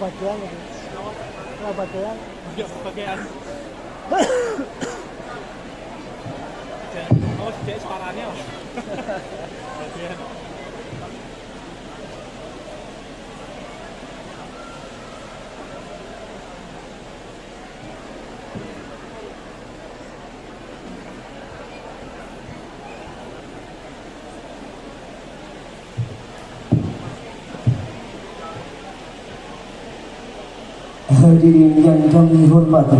Bagian itu. Bagian. Ya, bagian. Oh, dia separahnya lah. Bagian. Hadirin yang kami hormati,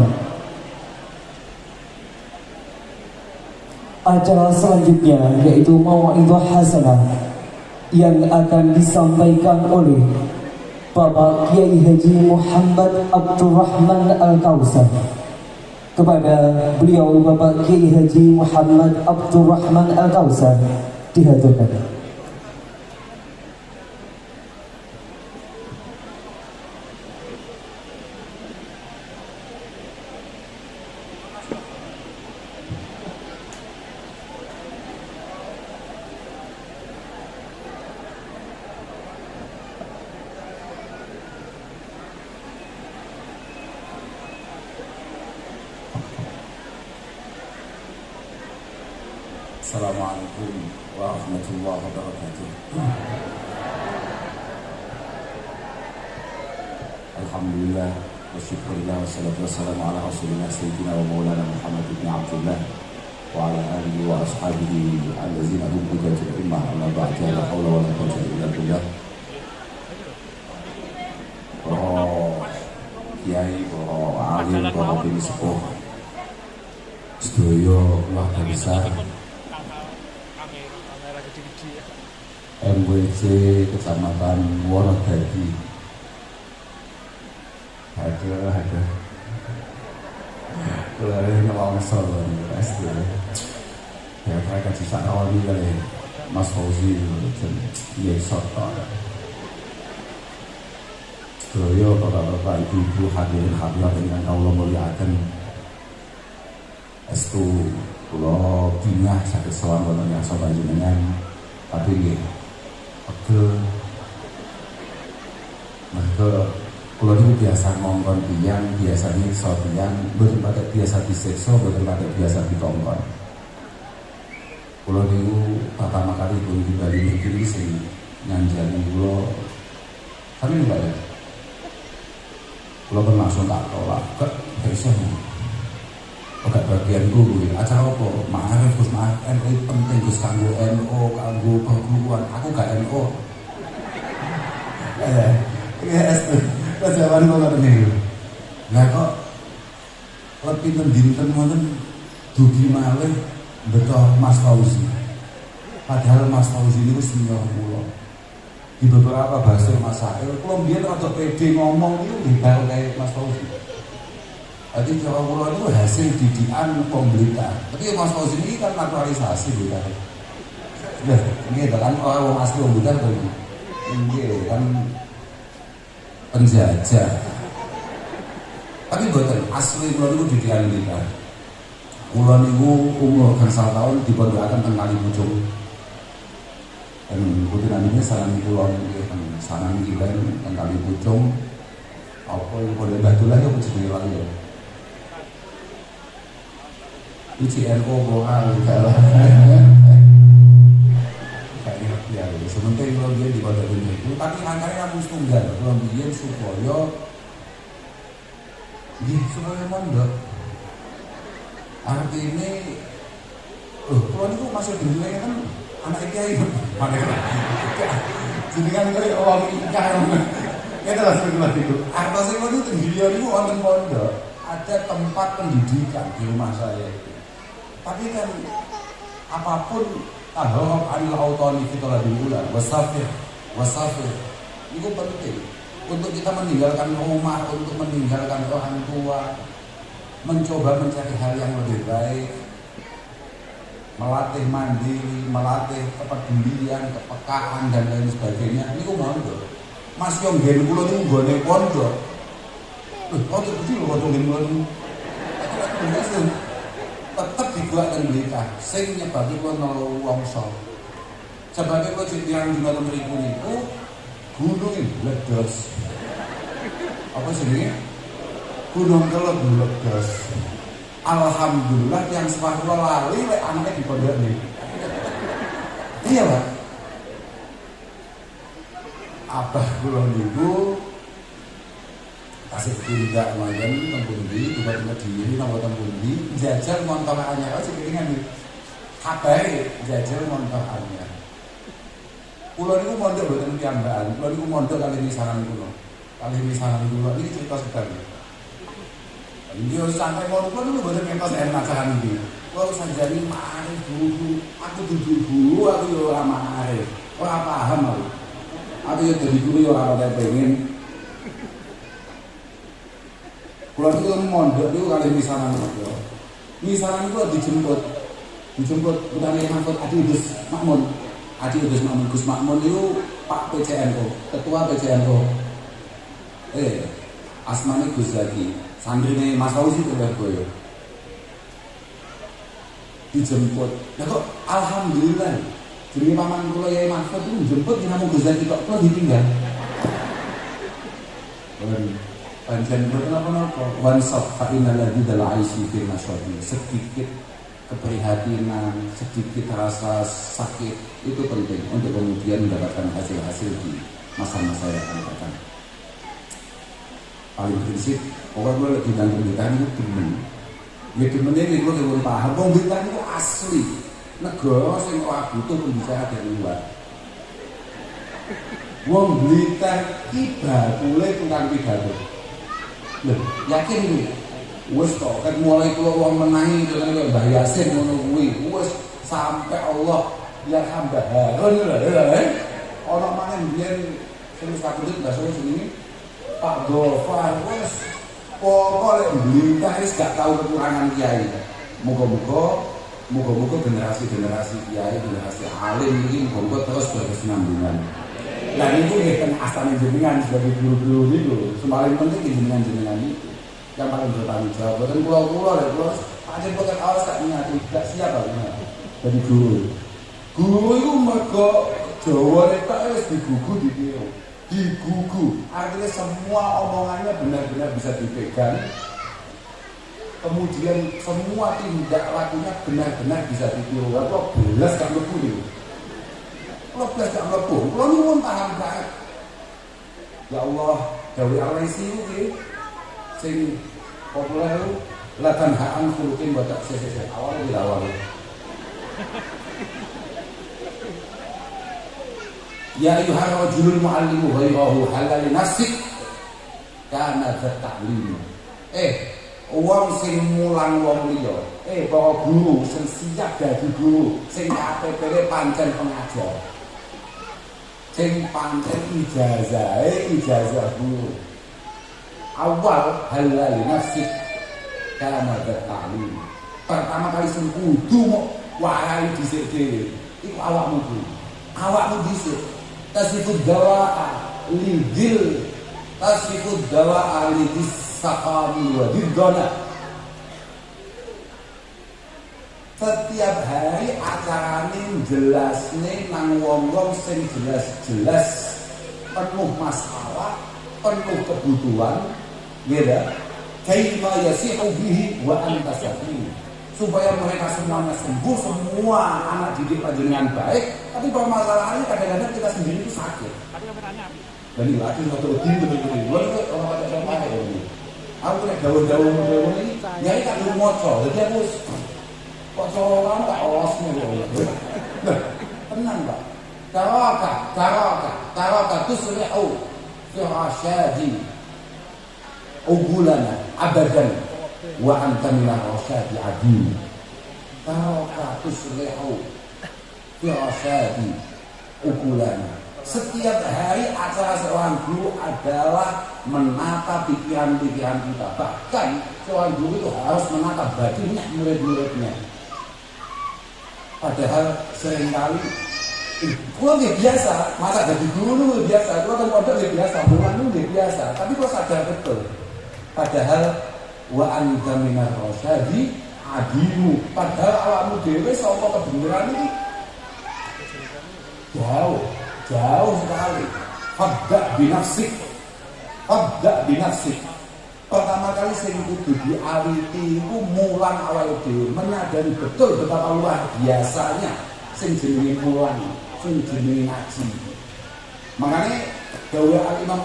acara selanjutnya yaitu Mau'izah Hasanah yang akan disampaikan oleh Bapak Kiai Haji Muhammad Abdurrahman Al-Kausar. Kepada beliau Bapak Kiai Haji Muhammad Abdurrahman Al-Kausar dihaturkan. Assalamualaikum warahmatullahi wabarakatuh. Alhamdulillah wa syukurillah wa salatu wassalamu ala rasulillah sayyidina wa maulana Muhammad ibn Abdullah wa ala alihi wa ashabihi allazina hum hudatul ummah amma ba'du la haula wa la quwwata illa billah. Para kiai, para alim, para sepuh sedaya keluarga besar MWC Kecamatan Wonodadi. Ada keluarga Longsor pasti ya, mereka bisa awali kali Mas Fauzi dan Kiai Soto. Sedaya bapak-bapak, ibu-ibu, hadirin hadirat ingkang kawula mulyakaken, estu kula bingah saged sowan wonten yang panjenengan. Tapi nggih mereka kalau itu biasa ngongkon tiyang, biasa nyiksa tiyang, mboten patek biasa disiksa, mboten patek biasa dikongkon. Kalau itu pertama kali pun di Bali negeri sing nyanjani kula, tapi enggak ya. Kalau kan langsung tak tolak, gak bisa. Oke, bagian guru acara apa? Ma'arif Gus, ma'arif NU penting Gus, kanggo NU, kanggo perguruan. Aku gak NU. Yes, kejawan kok ngoten niku. Lah kok lebih dinten wonten dugi malih beto Mas Fauzi. Padahal Mas Fauzi niku senior kula. Di beberapa bahasa masail, kula mbiyen rada pede ngomong niku nggih karo kaya Mas Fauzi. Jadi Jawa kula itu hasil didikan pemberitaan. Tapi Mas Fauzi ini kan naturalisasi gitu kan. Sudah, ini kan orang asli pemberitaan kan. Ini kan penjajah. Tapi betul asli kula niku didikan kita. Kula niku umur gangsal tahun dipondokaken teng Kalipucung. Dan putunan ini sarang kula nggih teng sarang Ilen teng Kalipucung. Apa yang pada batu lagi apa jenenge lagi ya? UCNO bohong kalah. Kayak ya, sementara kalau dia di kota itu, tapi angkanya namun tunggal. Kalau dia supaya, supaya mondok. Artinya, kalau itu masuk di dunia kan anak kiai, mana? Jadi kan dari orang ikan, kita langsung itu. Artinya kalau itu tinggi itu orang mondok, ada tempat pendidikan di rumah saya. Tapi kan apapun tahu anil autoni kita lebih ulang wasafir itu penting untuk kita meninggalkan rumah, untuk meninggalkan orang tua, mencoba mencari hal yang lebih baik, melatih mandiri, melatih kepedulian, kepekaan dan lain sebagainya. Ini kok mondok Mas Yong gen kula niku nggone pondok. Kok kecil lho kok gen kula niku tetap dibuatkan berita sing nyebabke kula nelongso. Sebabnya kula jenengan dina mriku niku gunung meledos. Apa jenenge? Gunung Keleb meledos. Alhamdulillah yang sepah kula lali lek anake di pondok niku. Iya, Pak. Abah kula niku kasih tidak mayan tempundi, tiba-tiba diri nama tempundi, jajal montong anyar, oh sekiringan nih, kabari jajal montong anyar. Pulau ini mondok buatan piambaan, pulau ini mondok kali misalan ini cerita sekali. Dia sampai mondok pulau ini buatan mentos enak saran ini. Pulau sanjani mari dulu, aku duduk dulu, aku yo lama mari, orang paham aku yo jadi dulu yo orang pengen. Kalau itu mondok itu kali misalan itu dijemput bukan yang Mahfud Adi Udus Makmun Gus Makmun itu Pak PCNO, ketua PCNO. Asmane Gus Zaki, santrine Mas Fauzi itu Boyo. Dijemput. Nah kok alhamdulillah jenenge paman kula Yai Mahfud itu dijemput dinamo Gus Zaki kok kula ditinggal. Panjang berapa wansaf fa'inna ladhi dal aisyi fil masyarakat. Sedikit keprihatinan, sedikit rasa sakit itu penting untuk kemudian mendapatkan hasil-hasil di masa-masa yang akan datang. Paling prinsip, pokoknya gue lagi dengan pemerintahan itu demen. Ya demennya ini gue tidak paham, pemerintahan itu asli. Negara yang ora butuh pembicara dari luar. Wong Blitar iki bakule tukang pidato. Lho, yakin iki. Wis to, kan mulai kula wong menahi dengan Mbah Yasin ngono kuwi, wis sampai Allah ya hamba harun lho. Ana maneh biyen sing sakundut bahasa jenenge Pak Gofar wis pokoke Blitar wis gak tau kekurangan kiai. Moga-moga generasi-generasi kiai, generasi alim iki moga terus berkesinambungan. Nah itu kan asal jenengan sebagai guru-guru itu, semakin penting jenengan itu yang paling bertanggung jawab. Dan pulau-pulau ya pulau, aja bukan awas tak nyatu, tidak siap lah. Jadi guru itu mereka Jawa itu harus digugu digugu. Artinya semua omongannya benar-benar bisa dipegang. Kemudian semua tindak lakunya benar-benar bisa ditiru. Kalau belas kan lebih. Kalau belas gak mlebu, kalau nyuwun paham banget. Ya Allah, Dawi Al-Raisi itu sing populer itu latan ha'an khulukin batak sese awal di awal. Ya ayuhar rajulul mu'allimu ghairahu halal nafsik kana ta'lim. Wong sing mulang wong liya, para guru sing siap dadi guru, sing KTP-ne pancen pengajar. Sing pancen ijazah guru. Awal halal nafsik kana ta'lim. Pertama kali sing kudu mok warai dhisik dhewe. Iku awakmu dhewe. Awakmu dhisik. Tasifud dawa'a lidil, tasifud dawa'a lidis sakami wa dirdona. Setiap hari acarane jelasne nang wong-wong sing jelas-jelas penuh masalah, penuh kebutuhan, gitu. Kaifa yasihu bihi wa anta saqim. Supaya mereka semuanya sembuh, semua anak didik panjenengan baik, tapi permasalahannya kadang-kadang kita sendiri itu sakit. Dan ini lagi satu tim betul-betul. Orang pada sama ini. Aku nek daun-daun ini, nyari tak dulu moco. Jadi aku kok colongan tak osnya loh. Tenang Pak. Taraka tuslihu fi rasyadi ugulana abadan wa anta min rasyadi adim. Taraka tuslihu fi rasyadi ugulana. Setiap hari acara seorang guru adalah menata pikiran-pikiran kita. Bahkan seorang guru itu harus menata batinnya murid-muridnya. Padahal seringkali gua nggak biasa, masa jadi guru lu biasa, gua kan pondok nggak biasa, bukan lu nggak biasa. Tapi gua sadar betul. Padahal wa anta minar rasyadi adimu. Padahal awakmu dhewe saka kebenaran ini jauh sekali. Fabda binafsik. Pertama kali sing kudu diawiti iku mulang awake dhewe, menyadari betul betapa luar biasanya sing jenenge mulang, sing jenenge ngaji. Makanya dawuh Imam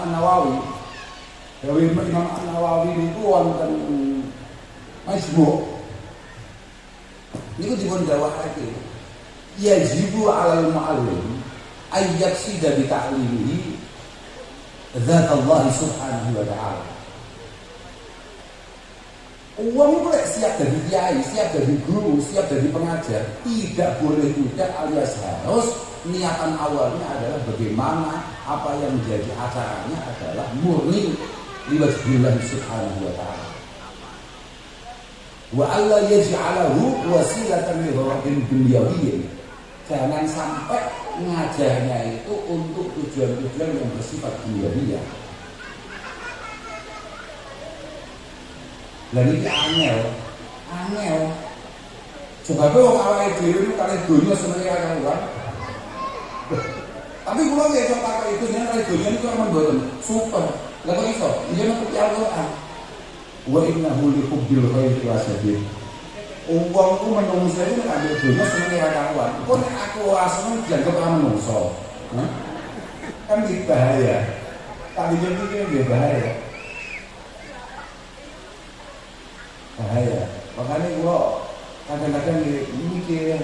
An-Nawawi niku wonten Majmu'. Niku dipun dawuhake, yajibu 'alal mu'allim ayyaksida bi ta'limihi dzat Allah subhanahu wa ta'ala. Uang itu siap dari kiai, siap dari guru, siap dari pengajar, tidak boleh tidak alias harus niatan awalnya adalah bagaimana apa yang menjadi acaranya adalah murni liwajhillah subhanahu wa ta'ala. Wa alla yaj'alahu wasilatan li gharadin dunyawiyyin. Jangan sampai ngajarnya itu untuk tujuan-tujuan yang bersifat duniawi. Lah iki angel. Sebab wong awake dhewe niku kalih donya senenge karuan. Tapi kula nggih kok tak itu yen kalih donya niku aman mboten. Super. Lah kok iso? Yen nek Al-Qur'an. Wa innahu li hubbil khairi wasadid. Wong ku menungso iku nek ambil donya senenge karuan. Kok nek aku ora seneng dianggap ora menungso. Kan bahaya. Tak dijemput iki bahaya. Makanya gua kadang-kadang mikir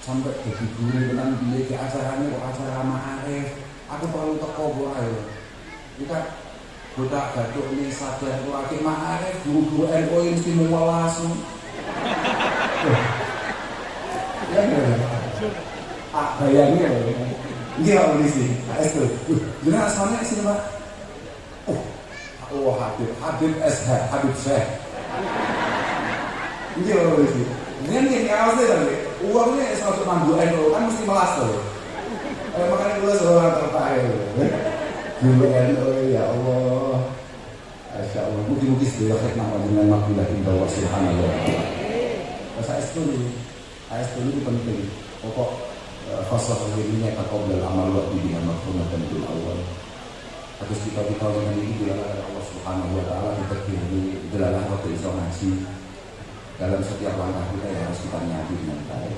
sampai jadi guru dengan biaya ke acaranya kok acara ma'arif. Aku perlu teko wae. Kita budak gaduh ini sadar kok akeh ma'arif guru-guru NU mesti mewalasu. Ya bayangnya nggih Pak Polisi. Itu. Jenenge asmane sini Pak. Oh Habib SH, Habib Syekh. Ini orang itu. Ini ngawas deh, uangnya satu mampu NU kan mesti melas loh. Makanya gue seorang tertarik. Dulu NU ya Allah. Masya Allah. Mungkin segala khidmat dengan maklulah indah wa subhanallah. Masa itu itu penting. Pokok fasa ini takobal amal wa bihi maghfiratan bil awal. Terus kita dengan ini dilalah Allah Subhanahu wa ta'ala, kita dilalah waktu iso ngaji. Dalam setiap langkah kita yang harus kita niati dengan baik,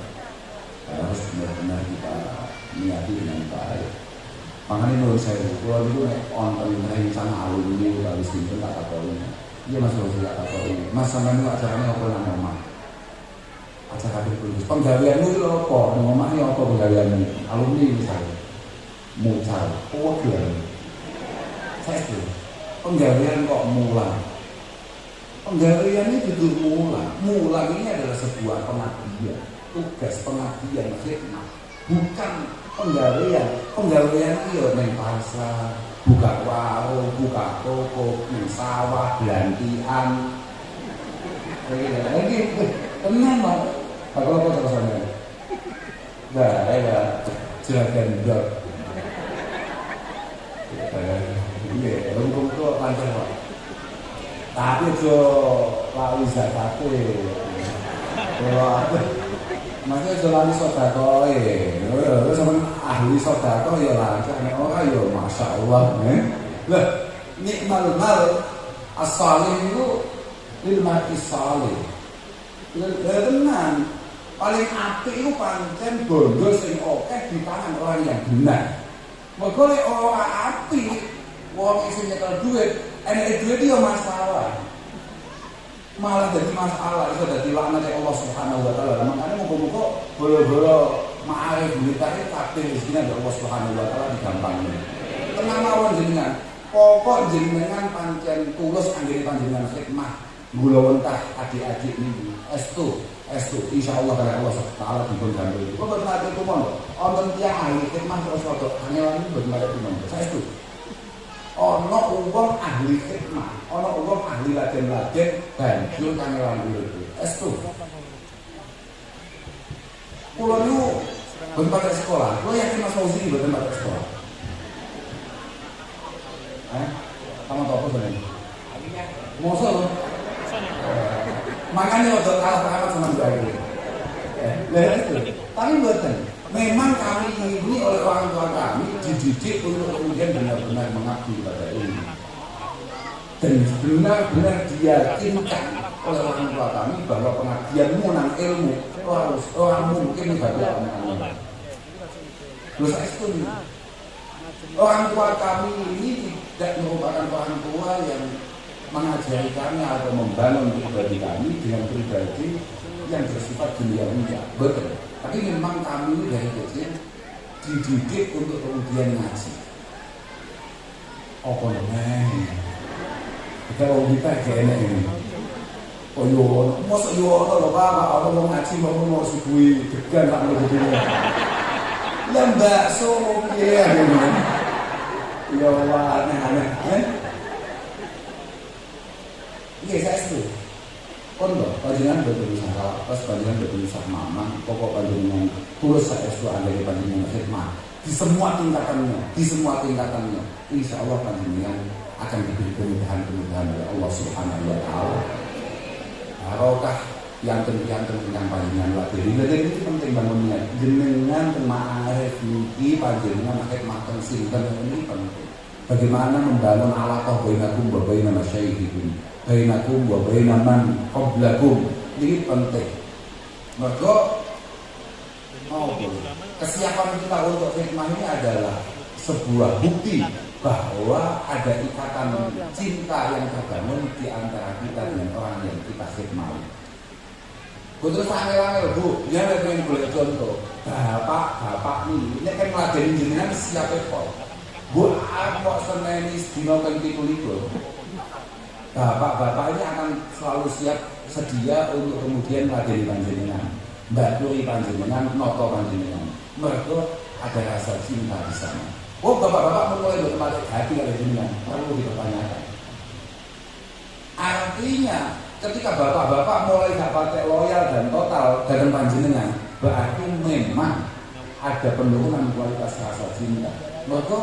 harus benar-benar kita niati dengan baik. Makanya menurut saya kalau itu onten rencana alumni kalau simpen tak tahu ini dia masih harus tak tahu ini mas sampai itu acaranya apa nama aja kabeh lulus. Penggaweanmu itu apa? Ngomongnya apa penggaweanmu? Alumni misalnya. Mucal, penggawean. Saya itu, penggawean kok mulang. Penggawean ini itu mulang. Mulang ini adalah sebuah pengabdian, tugas pengabdian khidmah. Bukan penggawean. Penggawean itu neng pasar, buka warung, buka toko, neng sawah, belantian. Lagi, tenang lah. Kalau apa terusannya? Nah, ya, juragan dok. Iya, rungkung itu lancar pak. Tapi itu lalu zakatnya. Maksudnya jalan sodako terus sama ahli sodako ya lancar. Orang ya masya Allah. Lah, nikmal mal as-salih itu ilmati salih. Tenang, paling apik itu pancen bondo sing akeh di tangan orang yang benar. Mergo lek ora apik, wong sing nyekel duit, enake duit yo masalah. Malah jadi masalah, itu dadi laknat Allah Subhanahu wa taala. Makanya muga-muga bolo-bolo ma'arif militare kabeh rezekine dari Allah Subhanahu wa taala digampangke. Tenang mawon jenengan. Pokok jenengan pancen tulus anggere panjenengan khidmah. Gula wentah adik-adik niku estu insyaallah kali Allah taala dipun gandul. Kok boten ate kumon wonten tiyang ahli khidmah terus rada angelan boten ate kumon. Saestu. Ana wong ahli khidmah, ana wong ahli laden-laden banjur kangelan urip. Estu. Kulo niku boten patek sekolah. Kulo yakin Mas Fauzi boten patek sekolah. Kamu tahu apa sebenarnya? Mosok loh. Makanya waktu kalah sama Mbak. Itu. Tapi buatan. Memang kami ini oleh orang tua kami dididik untuk kemudian benar-benar mengabdi kepada ilmu. Dan benar-benar diyakinkan oleh orang tua kami bahwa pengabdianmu nang ilmu orang mungkin bagi orang. Terus itu orang tua kami ini tidak merupakan orang tua yang mengajari kami atau membangun pribadi kami dengan pribadi yang bersifat duniawi, betul. Tapi memang kami dari kecil dididik untuk kemudian ngaji. Apa namanya? Kalau kita kayaknya ini, oh yo, masa yo kalau apa mau ngaji mau subuhi degan tak mau begini. Lembak so ya ini. Yo aneh-aneh. Iya saya setuju. Kondo, panjenengan berusaha salah, pas panjenengan berusaha mamang, pokok panjenengan tulus saya setuju dari panjenengan khidmah di semua tingkatannya. Insya Allah panjenengan akan diberi kemudahan dari Allah Subhanahu Wa Taala. Barokah yang tentang panjenengan latih. Jadi itu penting bangunnya. Jenengan ma'arif niki panjenengan khidmah teng sinten ini penting. Bagaimana membangun alaqah bainakum wa baina masyayikhikum. Bainakum wa baina man qablakum. Ini penting. Maka kesiapan kita untuk khidmah ini adalah sebuah bukti bahwa ada ikatan cinta yang terbangun di antara kita dengan orang yang kita khidmah. Betul sangat Bu, dia pengen boleh contoh. Bapak ini kan ngeladenin jenengan siapa kok? Bu, kok seneni dino kan 17. Bapak ini akan selalu siap sedia untuk kemudian meladeni panjenengan, baturi panjenengan, noto panjenengan. Mereka ada rasa cinta di sana. Oh, bapak-bapak mulai bertempat hati oleh jenengan, perlu dipertanyakan. Artinya, ketika bapak-bapak mulai gak pakai loyal dan total dengan panjenengan, berarti memang ada penurunan kualitas rasa cinta. Mereka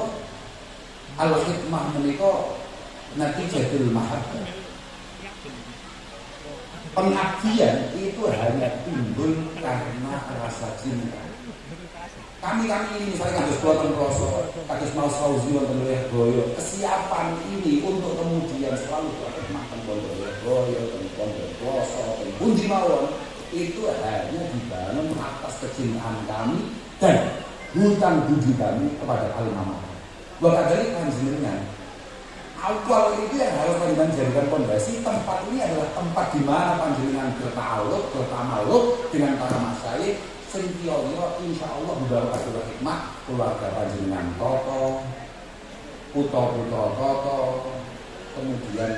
al-khidmah menikah nanti jadil mahabbah. Pengabdian itu hanya timbul karena rasa cinta. Kami ini misalnya kados Boten Roso, kados Mas Fauzi wonten Lirboyo, kesiapan ini untuk kemudian selalu berkhidmat teng Pondok Lirboyo, teng Pondok Roso, teng pundi mawon, itu hanya dibangun atas kecintaan kami dan hutang budi kami kepada alma mater. Bahkan dari panjenengan Awal itu yang harus panjenengan jadikan pondasi. Tempat ini adalah tempat di mana panjenengan bertamaluk dengan para masyayikh. Sentiolio insya Allah berbahagia hikmah keluarga panjenengan toto, puto toto, kemudian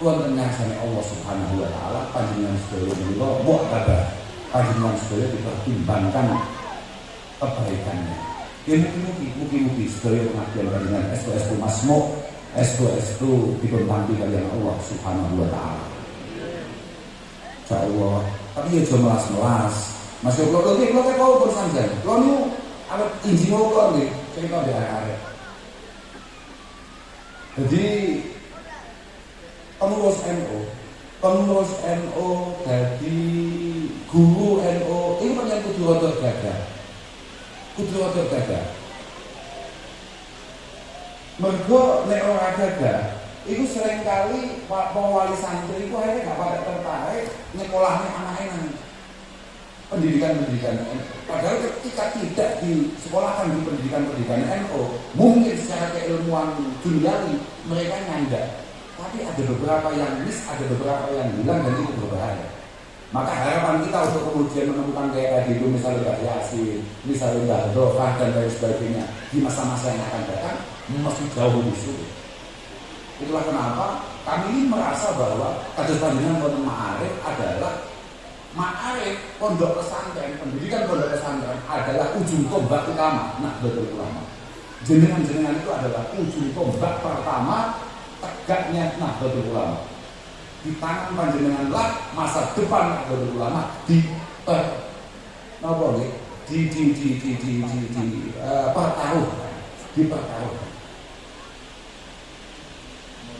Tuhan tengah sama Allah Subhanahu Wa Taala panjenengan sedaya menika buat kabar panjenengan sedaya dipertimbangkan kebaikannya. Ya mungkin sedaya pengabdian panjenengan estu masmuk estu dipuntampi kalian Allah Subhanahu Wa Taala. Insya Allah. Tapi ya cuma melas. Masuk kalau kau bersanjang, kalau nu ada injil kau nih, cerita di arah. Jadi pengurus NU jadi guru NU itu banyak kudu rotor gagah. Mergo nek ora gagah, itu seringkali wali santri itu akhirnya gak pada tertarik nyekolahnya anaknya nang pendidikan. Padahal ketika tidak disekolahkan di pendidikan NU, mungkin secara keilmuan duniawi mereka nyanda. Tapi ada beberapa yang miss, ada beberapa yang hilang dan itu berbahaya. Maka harapan kita untuk kemudian menemukan kayak gitu, misalnya Mbak Yasin, misalnya Mbak Dofah dan lain sebagainya di masa-masa yang akan datang masih jauh lebih sulit. Itulah kenapa kami ini merasa bahwa kados panjenengan wonten Ma'arif adalah Ma'arif pondok pesantren, pendidikan pondok pesantren adalah ujung tombak utama. Nah, betul ulama. Jenengan itu adalah ujung tombak pertama tegaknya Nahdlatul Ulama. Di tangan panjenengan lah masa depan Nahdlatul Ulama dipertaruhkan.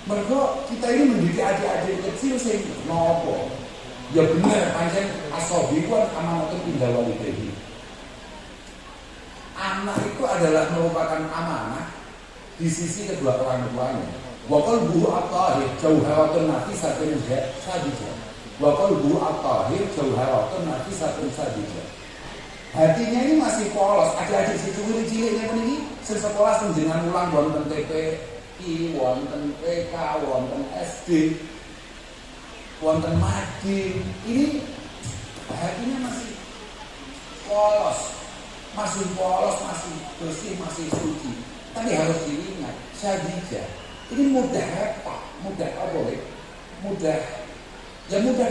Mereka kita ini mendidik adik-adik kecil sing nopo. Ya benar pancen asobi ku amanatun indah walidayhi. Anak itu adalah merupakan amanah di sisi kedua orang tuanya. Wa qalbuhu at-tahir jauharatun nafisatun sadijah. Wa qalbuhu at-tahir jauharatun nafisatun sadijah. Hatinya ini masih polos. Adik-adik situ cilik-ciliknya pun ini sekolah senjengan ulang wonten TPI, wonten TK, wonten SD, wonten Madin. Ini hatinya masih polos, masih bersih, masih suci. Tapi harus diingat, sadijah ini mudah retak, mudah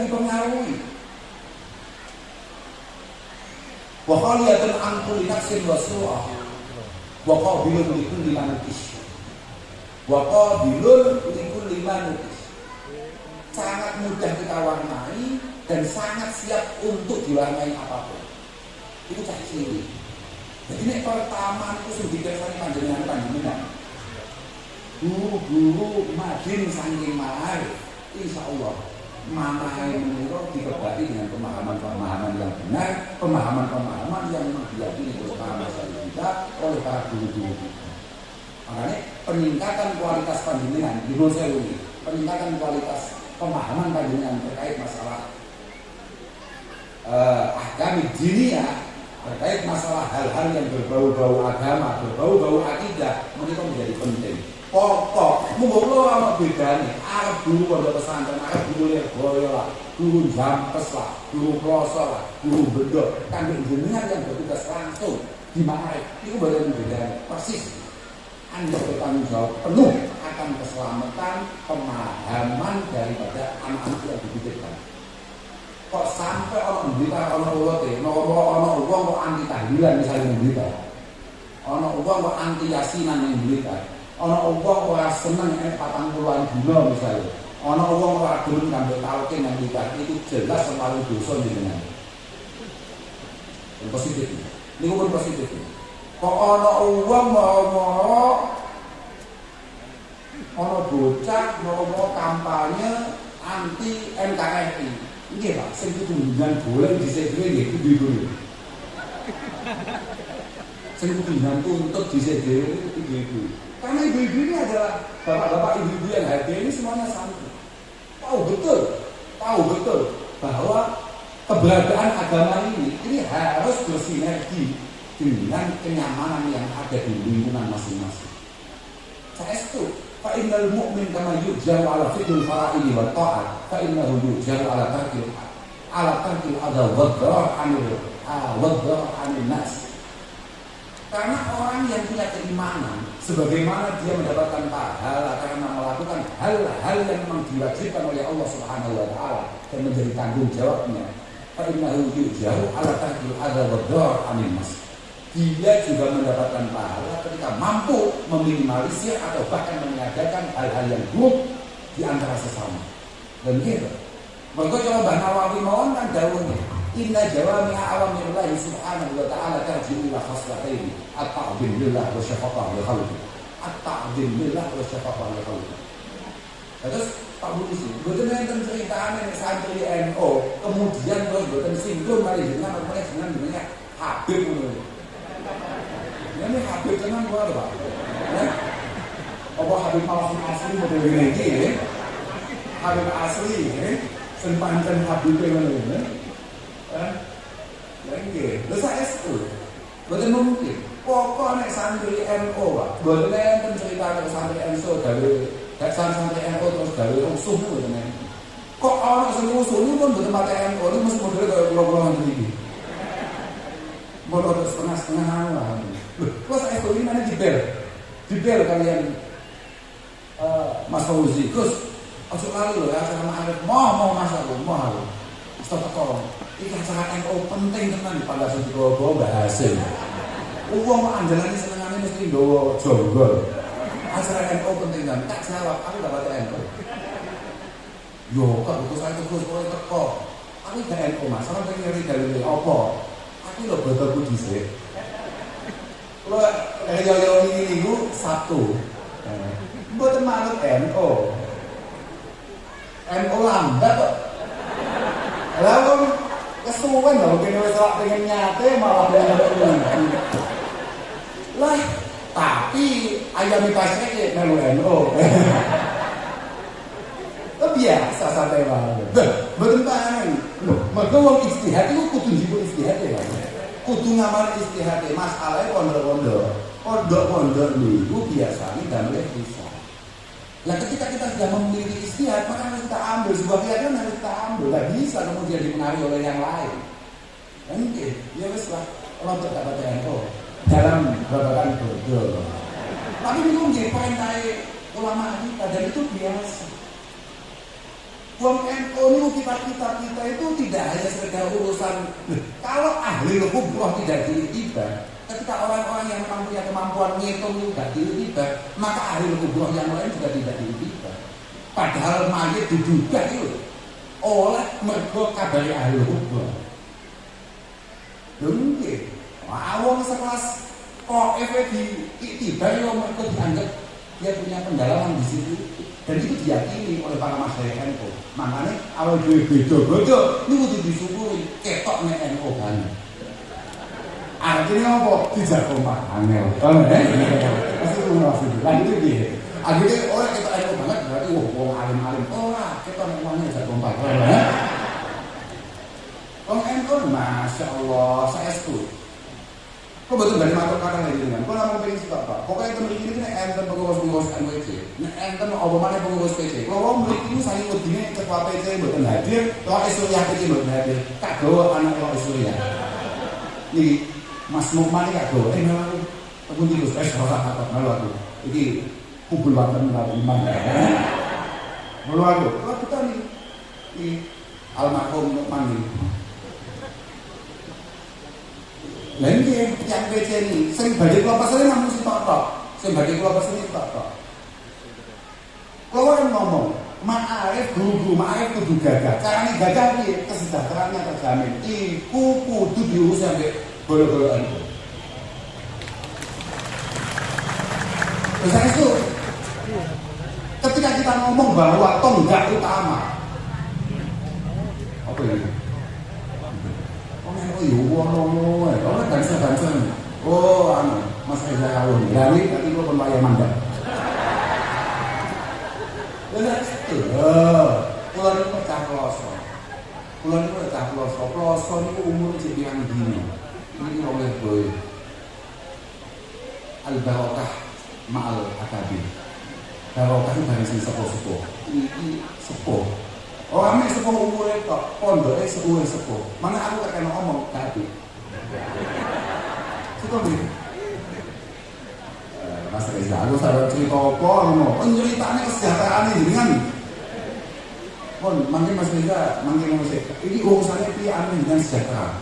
dipengaruhi. Wa qaliyatun an kulli nafsin wa su'ah. Wa qabilun li kulli manutis. Wa qabilun li kulli manutis. Sangat mudah kita warnai dan sangat siap untuk diwarnai apapun. Itu cah cilik. Jadi ini pertama itu sudah dikasih panjenengan. Guru Madin saking mahal, insya Allah mamai menurut dikebaki dengan pemahaman yang benar, pemahaman yang diyakini bersama masyarakat kita oleh para guru-guru kita. Makanya peningkatan kualitas panjenengan di Rosewu ini, peningkatan kualitas pemahaman panjenengan terkait masalah agama dunia, terkait masalah hal-hal yang berbau-bau agama, berbau-bau akidah, mereka menjadi penting. Pokok, mungkin lo sama bedanya. Arab dulu pada pesantren, Arab dulu Lirboyo lah, dulu Jampes lah, dulu Kloso lah, dulu Bedok. Kami jenengan yang bertugas langsung di Ma'arif, itu bagian bedanya. Persis, Anda bertanggung jawab penuh akan keselamatan, pemahaman daripada anak-anak yang dititipkan. Kok sampai orang berita, orang ulote, orang uang kok anti tahlilan misalnya berita, orang uang kok anti yasinan yang berita. Ana wong ora seneng nek 40-an dina misalnya. Ana wong ora gelem ngambil talqin nang nikah itu jelas selalu dosa jenengan. Positif. Niku pun positif. Kok ana wong mau ana bocah mau kampanye anti NKRI. Nggih, Pak, sing kudu boleh dhisik dhewe nggih kudu. Sing kudu tuntut dhisik dhewe kudu. Karena ibu-ibu ini adalah bapak-bapak ibu-ibu yang hadir ini semuanya santri. Tahu betul bahwa keberadaan agama ini harus bersinergi dengan kenyamanan yang ada di lingkungan masing-masing. Saestu Fa innal mu'min kama yujaru ala fiqhil fara'idi wa ta'at, fa innahu yujaru ala tarkil adha wa dharar anil nas. Karena orang yang punya keimanan, sebagaimana dia mendapatkan pahala karena melakukan hal-hal yang memang diwajibkan oleh Allah Subhanahu wa taala dan menjadi tanggung jawabnya. Fa innahu yujaru ala tarkil adha wa dharar anil nas. Dia juga mendapatkan pahala ketika mampu meminimalisir atau bahkan meniadakan hal-hal yang buruk di antara sesama. Dan gitu. Maka kalau Mbah Nawawi mawon kan dawuhnya, inna jawami'a awamirillahi subhanahu wa ta'ala tarji'u ila khaslataini, at-ta'zim lillah wa syafaqah li khalqi. At-ta'zim lillah wa syafaqah li khalqi. Terus Pak Polisi, mboten enten ceritane nek santri NU, kemudian terus mboten sinkron mari jenengan apa jenengan Habib ngono. Ini Habib tenan gua lho, Pak. Apa Habib Malafun asli model ini iki, Habib asli, sing pancen Habib ngono ya. Ya nggih, lha saestu. Mboten mungkin. Pokok nek santri NU, Pak, mboten enten ceritane santri NU gawe santri NU terus gawe rusuh mboten enten. Kok ana sing rusuh niku mboten mate NU, niku mesti model kaya kula-kula ngene iki. Bodoh setengah-setengah lah. Kok saya ini mana dibel kalian Mas Fauzi. Gus, ojo lalu loh ya acara Ma'arif. Mau masa lu, mau. Stop tolong. Iki acara NU penting tenan di Pangkasan Digowo bahasa. Wong andalan senengane mesti nggawa jonggol. Acara NU penting kan. Tak jawab, aku dapat NU. Yo, kok saya terus teko. Aku gak NU Mas, ora pengen ngerti dalile apa. Aku lho bodohku dhisik. Kula kaya ini niku Sabtu. Mboten manut NU. NU lambat kok. Lah wong kesuwen lho kene wis ora pengen nyate malah pengen. Lah, tapi ayam pasreke melu NU. Biasa santai banget. Mboten pangan. Lho, mergo wong istihad iku kudu njupuk istihad ya. Kudu ngamal istihad masalahe pondok-pondok. Pondok-pondok niku biasane damel bisa. Lah ketika kita sudah memiliki istihad, maka harus kita ambil sebuah keyakinan harus kita ambil. Tidak bisa kemudian dipengaruhi oleh yang lain. Mungkin, ya wes lah. Rontok dapat NU dalam babakan bodoh. Tapi ini menjadi perintah ulama kita dan itu biasa. Wong NU ini kita itu tidak hanya sekedar urusan. Kalau ahli hukum tidak diitibar, ketika orang-orang yang memang punya kemampuan ngitung tidak diitibar, maka ahli hukum yang lain juga tidak diitibar. Padahal mayit diduga itu oleh mergo kabari ahli hukum. Mungkin, wong sekelas OF diitibar yang mergo dianggap dia punya pendalaman di situ. Dan itu diyakini oleh para masyarakat NU. Makanya awal beda-beda ini kudu disyukuri ketok nek NU banget. Artinya apa? Tidak kompak angel. Pasti ngono maksud. Lan itu piye? Akhirnya orang ketok NU banget berarti wong alim-alim. Ora, ketok nek wong tidak kompak. Wong NU masyaallah saestu. Kok betul dari matur kata lagi dengan. Kok namung pengen suka Pak. Pokoknya temen iki nek enten pengurus NWC. Nek enten apa maneh pengurus PC. Kalau wong mriki niku saking wedine ketua PC mboten hadir, ketua Isuriah PC mboten hadir. Kak gawa anak ketua Isuriah. Iki Mas Mukman iki kak gawa. Melu pundi Gus ora apa melu aku. Iki kubul wonten menawi iman. Melu aku. Kok kita iki almarhum Mukman iki. Lainnya yang PC ini sering badai kelompok ini namun si tok-tok. Sering badai kelompok ini tok-tok. Kalau orang ngomong Ma'arif guru Ma'arif kudu gagah. Caranya gagah ini kesejahteraannya terjamin. Iku kudu diurus sampai bolo-boloan. Misalnya itu ketika kita ngomong bahwa tonggak utama apa ini? Oh iya, orang bangsa-bangsa nih. Oh, Mas Reza Kawun. Lalu nanti lo penwaya mandat. Benar itu. Pulau ini pecah peloso. Pulau ini pecah peloso. Peloso ini umur jadi yang gini. Ini oleh boy. Al-Barokah ma'al akabir. Kalau kan bareng sing sepuh-sepuh. Iki sepuh. Orang nek sepuh umure kok pondoke sepuh. Mana aku tak kena omong tadi. Cukup iki. Mas Reza, aku sadar cerita apa ngono. Penceritane kesejahteraan jenengan. Pun mangke Mas Reza, mangke Mas Reza. Iki urusane piye ane dengan sejahtera.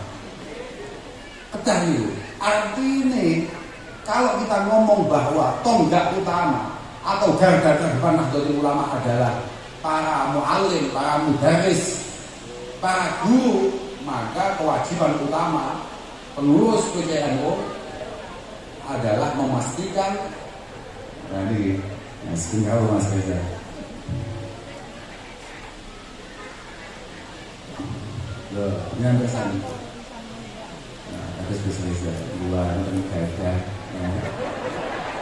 Kedah itu. Artinya kalau kita ngomong bahwa tonggak utama atau garda terdepan Nahdlatul Ulama adalah para mu'allim, para mudaris, para guru, maka kewajiban utama pengurus PCNU adalah memastikan ini tinggal Mas Reza. Loh, ini hampir sana. Habis Reza, dua nonton gajah.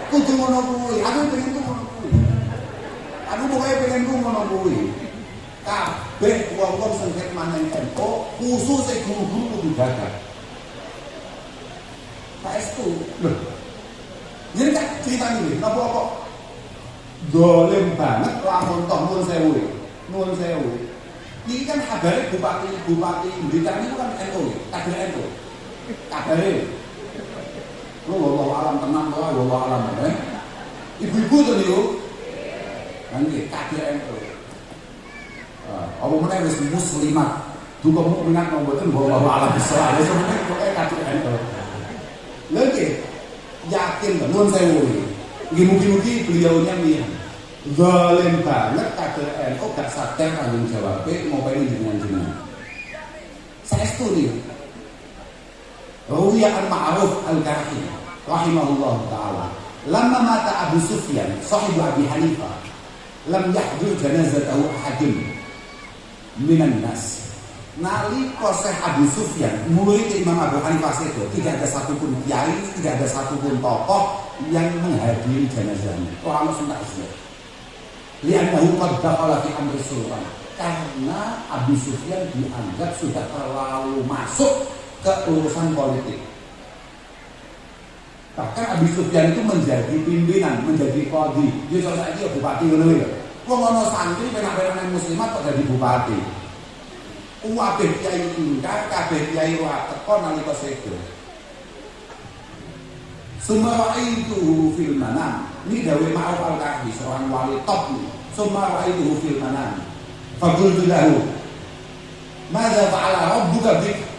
Kudu ngono kuwi, aku pengen ku ngono kuwi. Aku pokoke pengen ku ngono kuwi. Kabeh wong-wong sing khidmah nang NU, khusus guru-guru kudu jaga. Saestu, lho. Jadi kan cerita ini, napa kok dolim banget lamun toh nuwun sewu. Ini kan kabare bupati Blitar itu kan NU, kader NU. Kabare lu wallahu alam tenang wae wallahu alam ibu-ibu to niku nggih kader NU apa meneh wis muslimat duka mukminat mboten wallahu alam bisa wis meneh kok kader NU lha nggih yakin nuwun sewu nggih mugi-mugi beliaunya miyan zalim banget kader NU gak sadar tanggung jawabe ngopeni jenengan saestu niku Ruwiya al-Ma'ruf al-Karhi rahimahullah ta'ala lama mata Abu Sufyan sahibu Abi Hanifah lam yahdur janazatahu ahadun minan nas nalika Syekh Abu Sufyan murid Imam Abu Hanifah itu tidak ada satupun kiai, tidak ada satupun tokoh yang menghadiri jenazahnya orang sunat Islam li'annahu qad dakhala fi amri sultan karena Abu Sufyan dianggap sudah terlalu masuk ke urusan politik. Bahkan Abi Sufyan itu menjadi pimpinan, menjadi qadhi. Dia saiki ya bupati ngono lho. Wong ana santri penak-penak muslimat kok dadi bupati. Kabeh kiai ingkar, kabeh kiai ora teko nalika sedo. Sumaitu fil manam. Ini dawuh Ma'ruf al-Karhi, seorang wali top nih. Sumaitu fil manam. Faqultu lahu, "Madza fa'ala rabbuka bik?"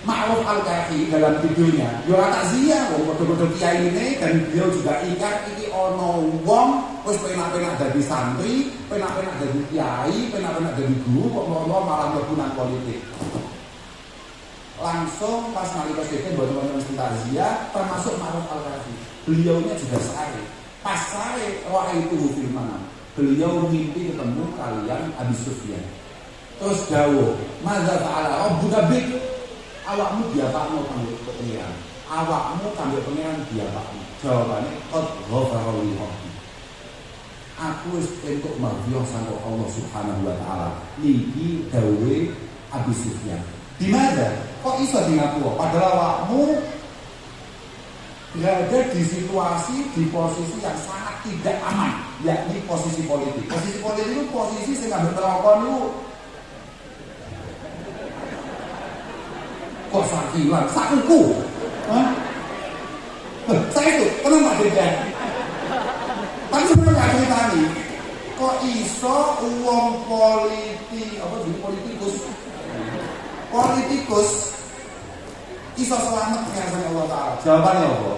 Ma'ruf al-Karhi dalam tidurnya ora takziah wong padha-padha kiai ini dan beliau juga ingkar iki ana wong wis penak-penak dadi santri, penak-penak dadi kiai, penak-penak dadi guru kok malah mlebu nang politik. Langsung pas nalika sithik boten-boten takziah termasuk Ma'ruf al-Karhi. Beliaunya juga sare. Pas sare wa itu fil manam. Beliau mimpi ketemu kalian Abi Sufyan. Terus dawuh, "Madza fa'ala rabbuka bik?" Awakmu diapakno kanggo pengiran. Awakmu kanggo pengiran diapakno. Jawabane qad ghafara Allah. Aku wis entuk maghfirah sangko Allah Subhanahu wa taala. Niki dawuhe Abi Sufyan. Di mana? Kok iso di ngaku? Padahal awakmu berada di situasi, di posisi yang sangat tidak aman, yakni posisi politik. Posisi politik itu posisi sing ngambil terokon itu kok sakilan, sakuku. Saya itu, kenapa beda? Tapi sebenarnya gak cerita nih. Kok iso uang politik, apa jadi politikus iso selamat dengan Allah Ta'ala. Jawabannya apa?